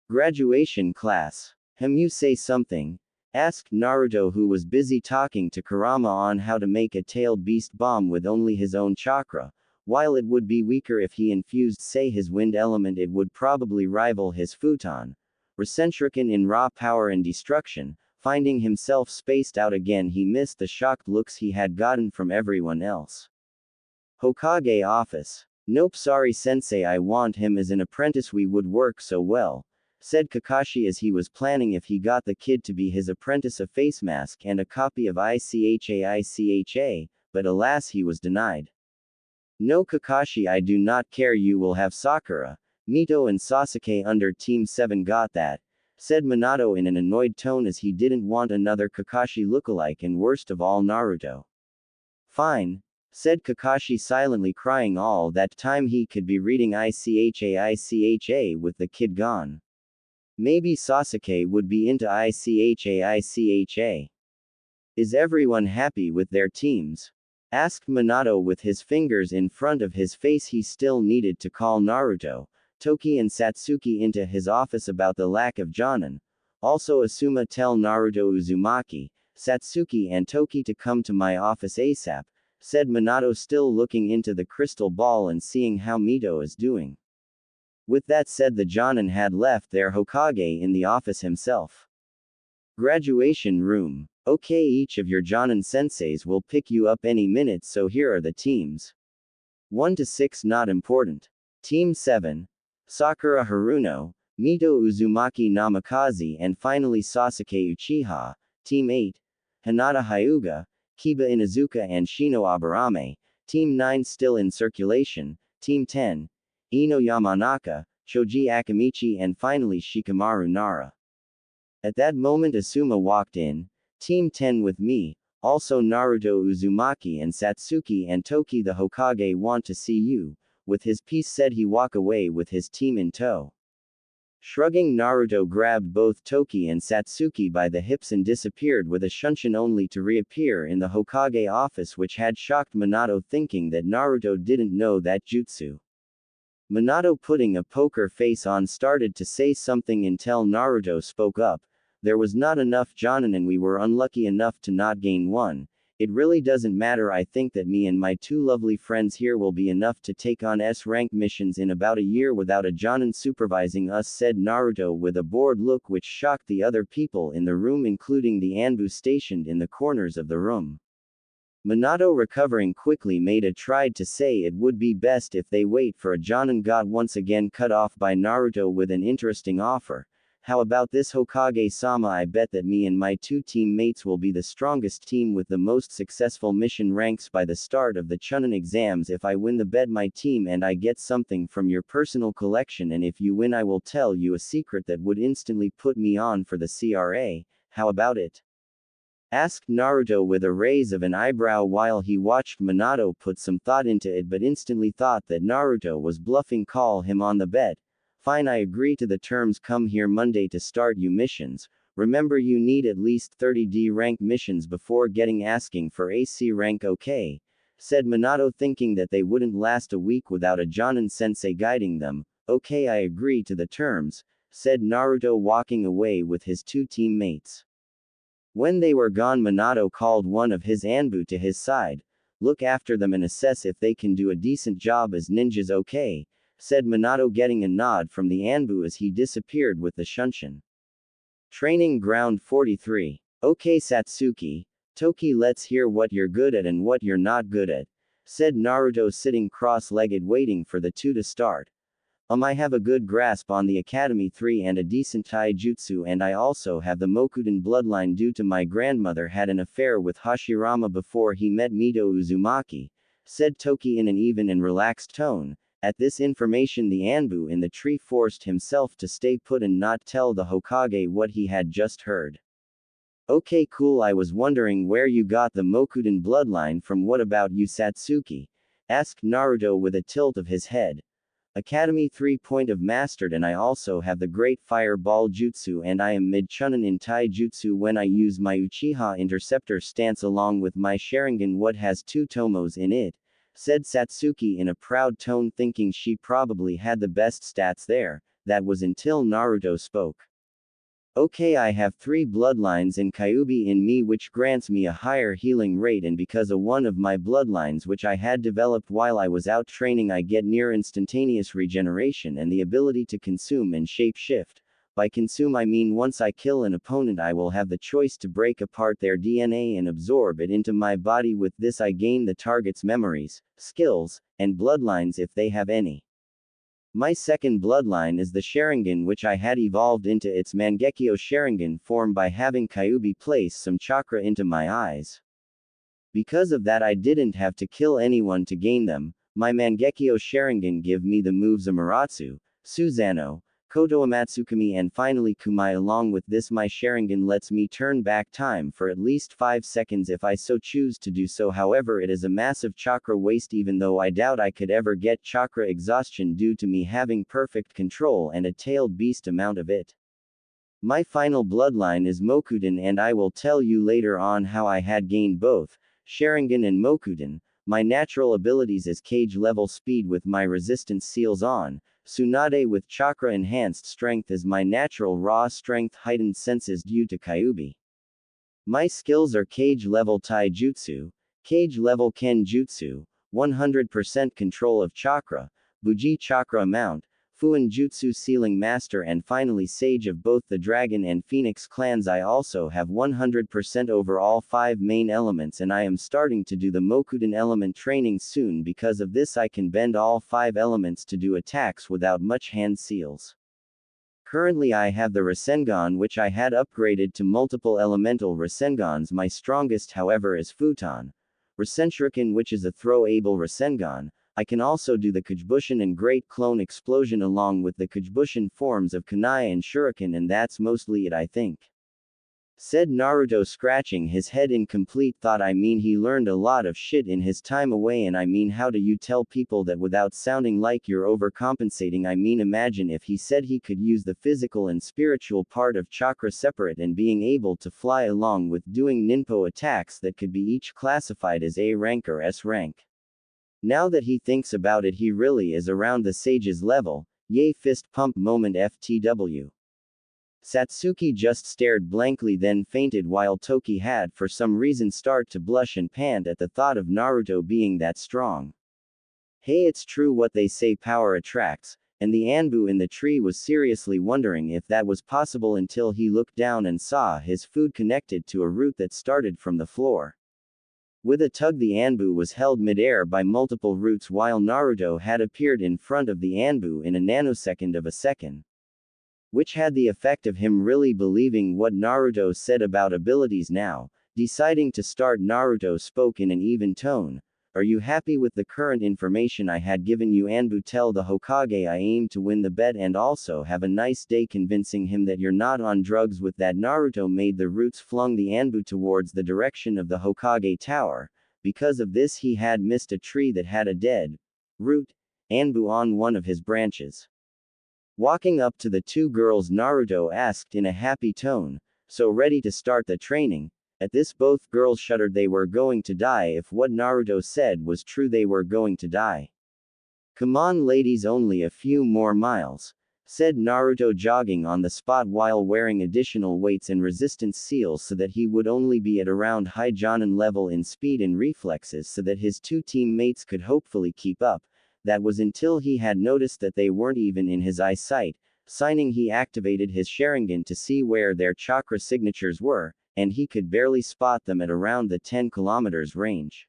Graduation class. You say something?" asked Naruto, who was busy talking to Kurama on how to make a tailed beast bomb with only his own chakra. While it would be weaker if he infused, say, his wind element, it would probably rival his futon Rasenshuriken in raw power and destruction. Finding himself spaced out again, he missed the shocked looks he had gotten from everyone else. Hokage office. "Nope, sorry sensei, I want him as an apprentice, we would work so well," said Kakashi as he was planning if he got the kid to be his apprentice a face mask and a copy of ICHA, but alas he was denied. "No Kakashi, I do not care, you will have Sakura, Mito and Sasuke under Team 7, got that?" said Minato in an annoyed tone as he didn't want another Kakashi lookalike, and worst of all Naruto. "Fine," said Kakashi silently, crying all that time he could be reading ICHA with the kid gone. Maybe Sasuke would be into ICHA. "Is everyone happy with their teams?" asked Minato with his fingers in front of his face. He still needed to call Naruto, Toki and Satsuki into his office about the lack of Jonin. "Also Asuma, tell Naruto, Uzumaki, Satsuki and Toki to come to my office ASAP," said Minato, still looking into the crystal ball and seeing how Mito is doing. With that said, the Jonin had left their Hokage in the office himself. Graduation room. "Okay, each of your Jonin senseis will pick you up any minute, so here are the teams. 1 to 6 not important. Team 7. Sakura Haruno, Mito Uzumaki Namikaze, and finally Sasuke Uchiha. Team 8. Hinata Hyuga, Kiba Inuzuka and Shino Aburame. Team 9 still in circulation. Team 10. Ino Yamanaka, Shoji Akamichi, and finally Shikamaru Nara. At that moment Asuma walked in. "Team 10 with me, also Naruto Uzumaki and Satsuki and Toki, the Hokage want to see you." With his piece said, he walked away with his team in tow. Shrugging, Naruto grabbed both Toki and Satsuki by the hips and disappeared with a shunshin, only to reappear in the Hokage office, which had shocked Minato, thinking that Naruto didn't know that jutsu. Minato, putting a poker face on, started to say something until Naruto spoke up. "There was not enough Jonin and we were unlucky enough to not gain one. It really doesn't matter. I think that me and my 2 lovely friends here will be enough to take on S-rank missions in about a year without a Jonin supervising us," said Naruto with a bored look which shocked the other people in the room, including the Anbu stationed in the corners of the room. Minato, recovering quickly, made a try to say it would be best if they wait for a Jonin, got once again cut off by Naruto with an interesting offer. "How about this, Hokage-sama? I bet that me and my 2 teammates will be the strongest team with the most successful mission ranks by the start of the Chunin exams. If I win the bet, my team and I get something from your personal collection, and if you win, I will tell you a secret that would instantly put me on for the CRA. How about it?" asked Naruto with a raise of an eyebrow while he watched Minato put some thought into it, but instantly thought that Naruto was bluffing. "Call him on the bet. Fine, I agree to the terms. Come here Monday to start you missions. Remember, you need at least 30D rank missions before getting asking for AC rank, okay?" said Minato, thinking that they wouldn't last a week without a Jonin sensei guiding them. "Okay, I agree to the terms," said Naruto, walking away with his 2 teammates. When they were gone, Minato called one of his Anbu to his side. Look after them and assess if they can do a decent job as ninjas, okay? Said Minato, getting a nod from the Anbu as he disappeared with the Shunshin. Training Ground 43. Okay Satsuki, Toki, let's hear what you're good at and what you're not good at, said Naruto, sitting cross-legged waiting for the two to start. I have a good grasp on the Academy 3 and a decent taijutsu, and I also have the Mokuden bloodline due to my grandmother had an affair with Hashirama before he met Mito Uzumaki, said Toki in an even and relaxed tone. At this information, the Anbu in the tree forced himself to stay put and not tell the Hokage what he had just heard. Okay, cool, I was wondering where you got the Mokuden bloodline from. What about you, Satsuki? Asked Naruto with a tilt of his head. Academy 3 point of mastered, and I also have the Great Fireball Jutsu, and I am mid-chunin in Taijutsu when I use my Uchiha Interceptor stance along with my Sharingan, what has 2 tomos in it, said Satsuki in a proud tone, thinking she probably had the best stats there. That was until Naruto spoke. Okay, I have 3 bloodlines in Kyuubi in me, which grants me a higher healing rate, and because of one of my bloodlines which I had developed while I was out training, I get near instantaneous regeneration and the ability to consume and shape shift. By consume I mean once I kill an opponent I will have the choice to break apart their DNA and absorb it into my body. With this I gain the target's memories, skills, and bloodlines if they have any. My second bloodline is the Sharingan, which I had evolved into its Mangekyo Sharingan form by having Kyuubi place some chakra into my eyes. Because of that I didn't have to kill anyone to gain them. My Mangekyo Sharingan give me the moves Amaterasu, Susanoo, Koto Amatsukami, and finally Kumai. Along with this, my Sharingan lets me turn back time for at least 5 seconds if I so choose to do so. However, it is a massive chakra waste, even though I doubt I could ever get chakra exhaustion due to me having perfect control and a tailed beast amount of it. My final bloodline is Mokuden, and I will tell you later on how I had gained both Sharingan and Mokuden. My natural abilities is Cage level speed with my resistance seals on. Tsunade with chakra enhanced strength is my natural raw strength heightened senses due to Kyuubi. My skills are Cage level Taijutsu, Cage level Kenjutsu, 100% control of chakra, Buji chakra amount, Fuin Jutsu Sealing Master, and finally Sage of both the Dragon and Phoenix clans. I also have 100% over all 5 main elements, and I am starting to do the Mokuden element training soon. Because of this I can bend all 5 elements to do attacks without much hand seals. Currently I have the Rasengan, which I had upgraded to multiple elemental Rasengans. My strongest however is Futon Rasenshuriken, which is a throw-able Rasengan. I can also do the Kujibushin and Great Clone Explosion along with the Kujibushin forms of Kunai and Shuriken, and that's mostly it, I think. Said Naruto, scratching his head in complete thought. I mean, he learned a lot of shit in his time away, and I mean, how do you tell people that without sounding like you're overcompensating? I mean, imagine if he said he could use the physical and spiritual part of chakra separate and being able to fly along with doing ninpo attacks that could be each classified as A rank or S rank. Now that he thinks about it, he really is around the sage's level. Yay, fist pump moment FTW. Satsuki just stared blankly, then fainted, while Toki had for some reason start to blush and pant at the thought of Naruto being that strong. Hey, it's true what they say, power attracts, and the Anbu in the tree was seriously wondering if that was possible until he looked down and saw his food connected to a root that started from the floor. With a tug, the Anbu was held midair by multiple roots while Naruto had appeared in front of the Anbu in a nanosecond of a second. Which had the effect of him really believing what Naruto said about abilities. Now, deciding to start, Naruto spoke in an even tone. Are you happy with the current information I had given you, Anbu? Tell the Hokage I aim to win the bet and also have a nice day convincing him that you're not on drugs. With that, Naruto made the roots flung the Anbu towards the direction of the Hokage tower. Because of this, he had missed a tree that had a dead root Anbu on one of his branches. Walking up to the 2 girls, Naruto asked in a happy tone, "So ready to start the training?" At this, both girls shuddered. They were going to die if what Naruto said was true. They were going to die. Come on ladies, only a few more miles. said Naruto, jogging on the spot while wearing additional weights and resistance seals so that he would only be at around high Jonin level in speed and reflexes so that his two teammates could hopefully keep up. That was until he had noticed that they weren't even in his eyesight. Signing, he activated his Sharingan to see where their chakra signatures were, and he could barely spot them at around the 10 kilometers range.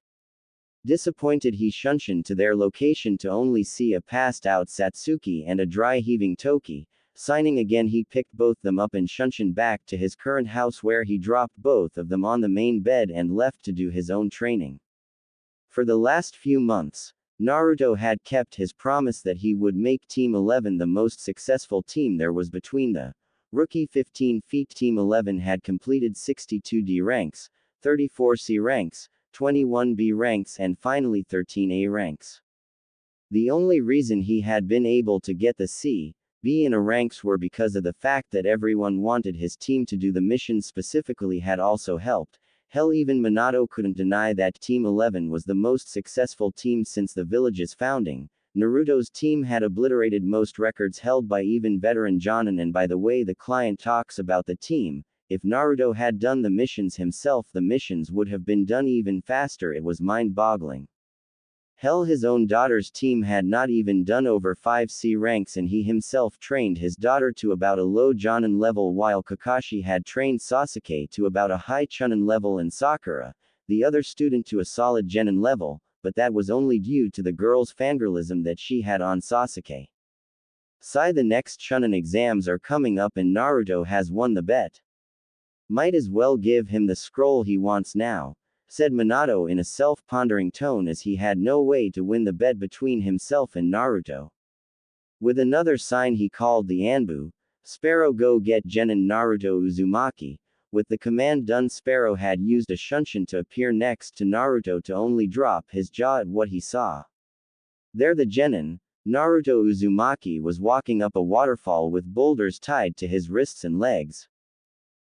Disappointed, he shunshined to their location to only see a passed-out Satsuki and a dry-heaving Toki. Signing again, he picked both them up and shunshined back to his current house, where he dropped both of them on the main bed and left to do his own training. For the last few months, Naruto had kept his promise that he would make Team 11 the most successful team there was between the rookie 15 feet. Team 11 had completed 62 D ranks, 34 C ranks, 21 B ranks, and finally 13 A ranks. The only reason he had been able to get the C, B and A ranks were because of the fact that everyone wanted his team to do the mission specifically had also helped. Hell, even Minato couldn't deny that Team 11 was the most successful team since the village's founding. Naruto's team had obliterated most records held by even veteran Jonin, and by the way the client talks about the team, if Naruto had done the missions himself, the missions would have been done even faster. It was mind-boggling. Hell, his own daughter's team had not even done over 5 C ranks, and he himself trained his daughter to about a low Jonin level, while Kakashi had trained Sasuke to about a high Chunin level and Sakura, the other student, to a solid Genin level, but that was only due to the girl's fangirlism that she had on Sasuke. The next Chunin exams are coming up and Naruto has won the bet. Might as well give him the scroll he wants now, said Minato in a self-pondering tone, as he had no way to win the bet between himself and Naruto. With another sign, he called the Anbu. Sparrow, go get Genin Naruto Uzumaki. With the command done, Sparrow had used a shunshin to appear next to Naruto to only drop his jaw at what he saw. There, the Genin, Naruto Uzumaki, was walking up a waterfall with boulders tied to his wrists and legs.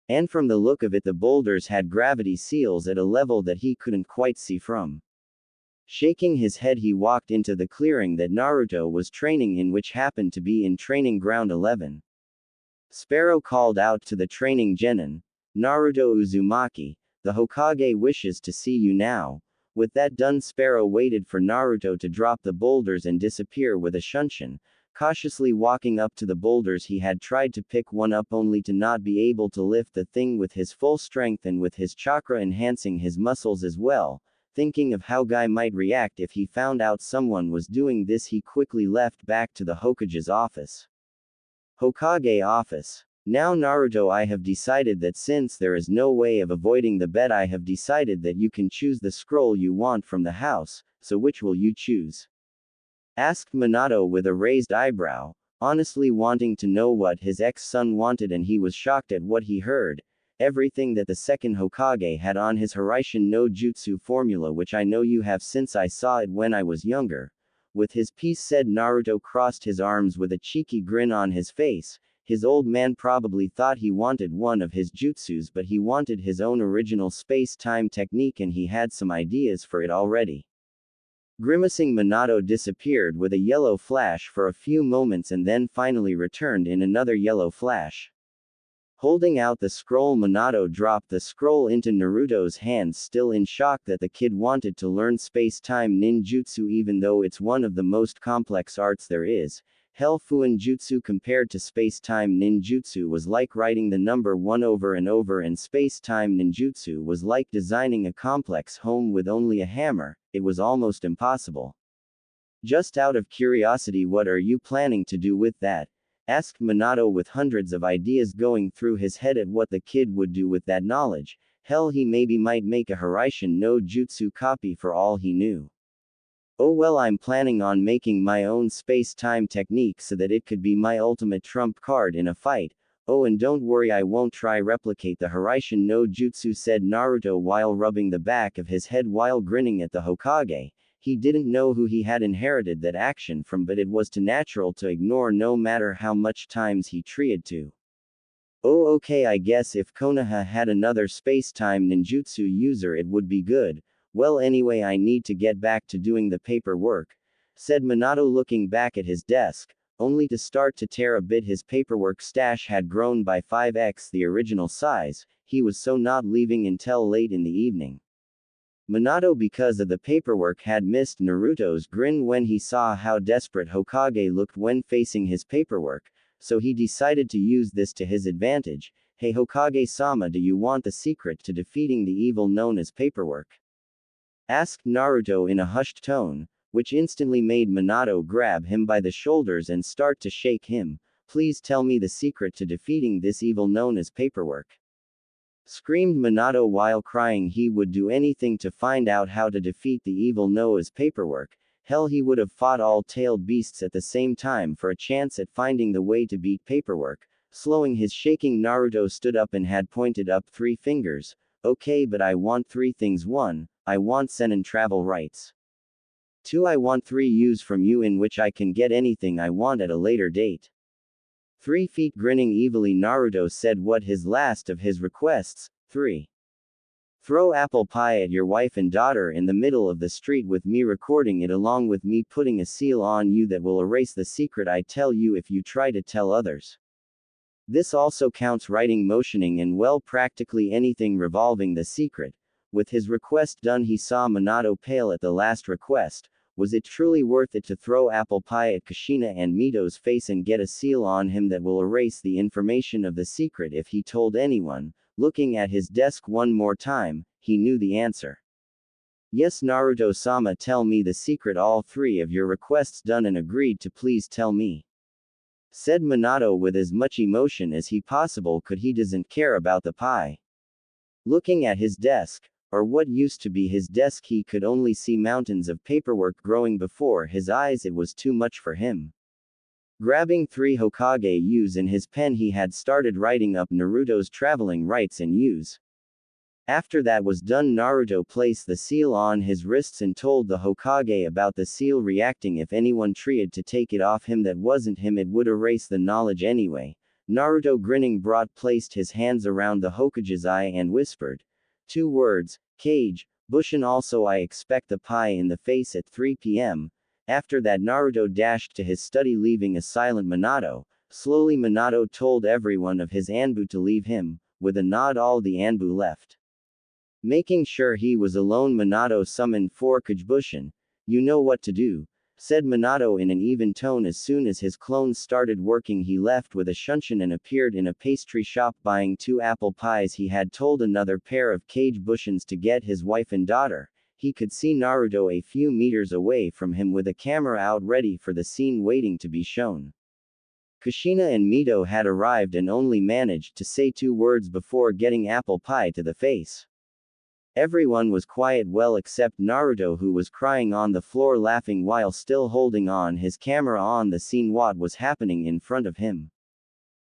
And from the look of it, the boulders had gravity seals at a level that he couldn't quite see from. Shaking his head, he walked into the clearing that Naruto was training in, which happened to be in Training Ground 11. Sparrow called out to the training Genin, Naruto Uzumaki, the Hokage wishes to see you now. With that done, Sparrow waited for Naruto to drop the boulders and disappear with a shunshin. Cautiously walking up to the boulders, he had tried to pick one up only to not be able to lift the thing with his full strength and with his chakra enhancing his muscles as well. Thinking of how Guy might react if he found out someone was doing this, he quickly left back to the Hokage's office. Hokage office. Now Naruto, I have decided that since there is no way of avoiding the bet, I have decided that you can choose the scroll you want from the house, so which will you choose? Asked Minato with a raised eyebrow, honestly wanting to know what his ex-son wanted, and he was shocked at what he heard. Everything that the second Hokage had on his Hiraishin no Jutsu formula, which I know you have since I saw it when I was younger. With his piece said, Naruto crossed his arms with a cheeky grin on his face. His old man probably thought he wanted one of his jutsus, but he wanted his own original space-time technique, and he had some ideas for it already. Grimacing, Minato disappeared with a yellow flash for a few moments and then finally returned in another yellow flash. Holding out the scroll, Minato dropped the scroll into Naruto's hands, still in shock that the kid wanted to learn space-time ninjutsu even though it's one of the most complex arts there is. Hell, Fuin Jutsu compared to space-time ninjutsu was like writing the number 1 over and over, and space-time ninjutsu was like designing a complex home with only a hammer. It was almost impossible. Just out of curiosity, what are you planning to do with that? Asked Minato with hundreds of ideas going through his head at what the kid would do with that knowledge. Hell, he maybe might make a Hiraishin no Jutsu copy for all he knew. Oh well, I'm planning on making my own space-time technique so that it could be my ultimate trump card in a fight. Oh, and don't worry, I won't try replicate the Hiraishin no Jutsu, said Naruto while rubbing the back of his head while grinning at the Hokage. He didn't know who he had inherited that action from, but it was too natural to ignore no matter how much times he tried to. Oh okay, I guess if Konoha had another space-time ninjutsu user it would be good. Well, anyway, I need to get back to doing the paperwork, said Minato looking back at his desk. only to start to tear a bit. His paperwork stash had grown by 5x the original size. He was so not leaving until late in the evening. Minato, because of the paperwork, had missed Naruto's grin when he saw how desperate Hokage looked when facing his paperwork, so he decided to use this to his advantage. Hey Hokage-sama, do you want the secret to defeating the evil known as paperwork? Asked Naruto in a hushed tone, which instantly made Minato grab him by the shoulders and start to shake him. Please tell me the secret to defeating this evil known as paperwork. Screamed Minato while crying he would do anything to find out how to defeat the evil known as paperwork. Hell, he would have fought all tailed beasts at the same time for a chance at finding the way to beat paperwork. Slowing his shaking, Naruto stood up and had pointed up 3 fingers. Okay, but I want 3 things. 1. I want Senin travel rights. 2. I want 3 U's from you in which I can get anything I want at a later date. 3 feet. Grinning evilly, Naruto said what his last of his requests. 3. Throw apple pie at your wife and daughter in the middle of the street with me recording it, along with me putting a seal on you that will erase the secret I tell you if you try to tell others. This also counts writing, motioning, and well, practically anything revolving the secret. With his request done, he saw Minato pale at the last request. Was it truly worth it to throw apple pie at Kushina and Mito's face and get a seal on him that will erase the information of the secret if he told anyone? Looking at his desk one more time, he knew the answer. Yes, Naruto-sama, tell me the secret. All 3 of your requests done and agreed to, please tell me. Said Minato with as much emotion as he possible could. He doesn't care about the pie. Looking at his desk, or what used to be his desk, he could only see mountains of paperwork growing before his eyes. It was too much for him. Grabbing 3 Hokage U's in his pen, he had started writing up Naruto's traveling rights and U's. After that was done, Naruto placed the seal on his wrists and told the Hokage about the seal reacting if anyone tried to take it off him that wasn't him, it would erase the knowledge anyway. Naruto, grinning broad, placed his hands around the Hokage's eye and whispered 2 words, Cage, Bushin. Also, I expect the pie in the face at 3 p.m. After that, Naruto dashed to his study, leaving a silent Minato. Slowly, Minato told everyone of his Anbu to leave him. With a nod, all the Anbu left. Making sure he was alone, Minato summoned 4 Kage-bushin. You know what to do, said Minato in an even tone. As soon as his clones started working, he left with a shunshin and appeared in a pastry shop buying 2 apple pies. He had told another pair of Kage-bushins to get his wife and daughter. He could see Naruto a few meters away from him with a camera out ready for the scene waiting to be shown. Kushina and Mito had arrived and only managed to say 2 words before getting apple pie to the face. Everyone was quiet, well except Naruto, who was crying on the floor laughing while still holding on his camera on the scene what was happening in front of him.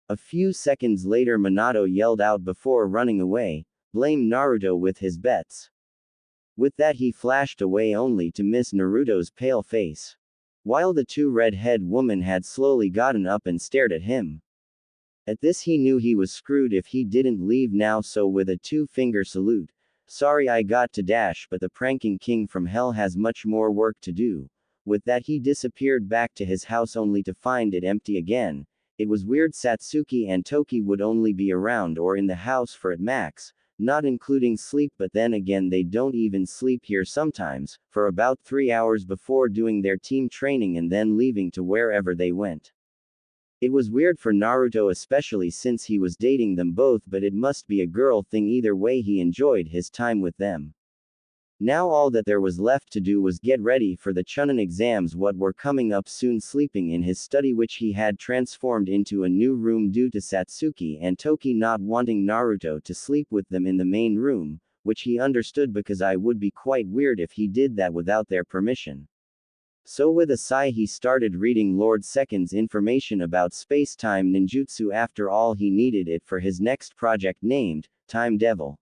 A few seconds later, Minato yelled out before running away, blame Naruto with his bets. With that, he flashed away only to miss Naruto's pale face. While the 2 red-head women had slowly gotten up and stared at him. At this, he knew he was screwed if he didn't leave now, so with a 2-finger salute, sorry I got to dash, but the pranking king from hell has much more work to do. With that, he disappeared back to his house only to find it empty again. It was weird. Satsuki and Toki would only be around or in the house for at max, not including sleep, but then again they don't even sleep here sometimes, for about 3 hours before doing their team training and then leaving to wherever they went. It was weird for Naruto, especially since he was dating them both, but it must be a girl thing. Either way, he enjoyed his time with them. Now all that there was left to do was get ready for the Chunin exams what were coming up soon. Sleeping in his study, which he had transformed into a new room due to Satsuki and Toki not wanting Naruto to sleep with them in the main room, which he understood because it would be quite weird if he did that without their permission. So with a sigh, he started reading Lord Second's information about space-time ninjutsu. After all, he needed it for his next project named Time Devil.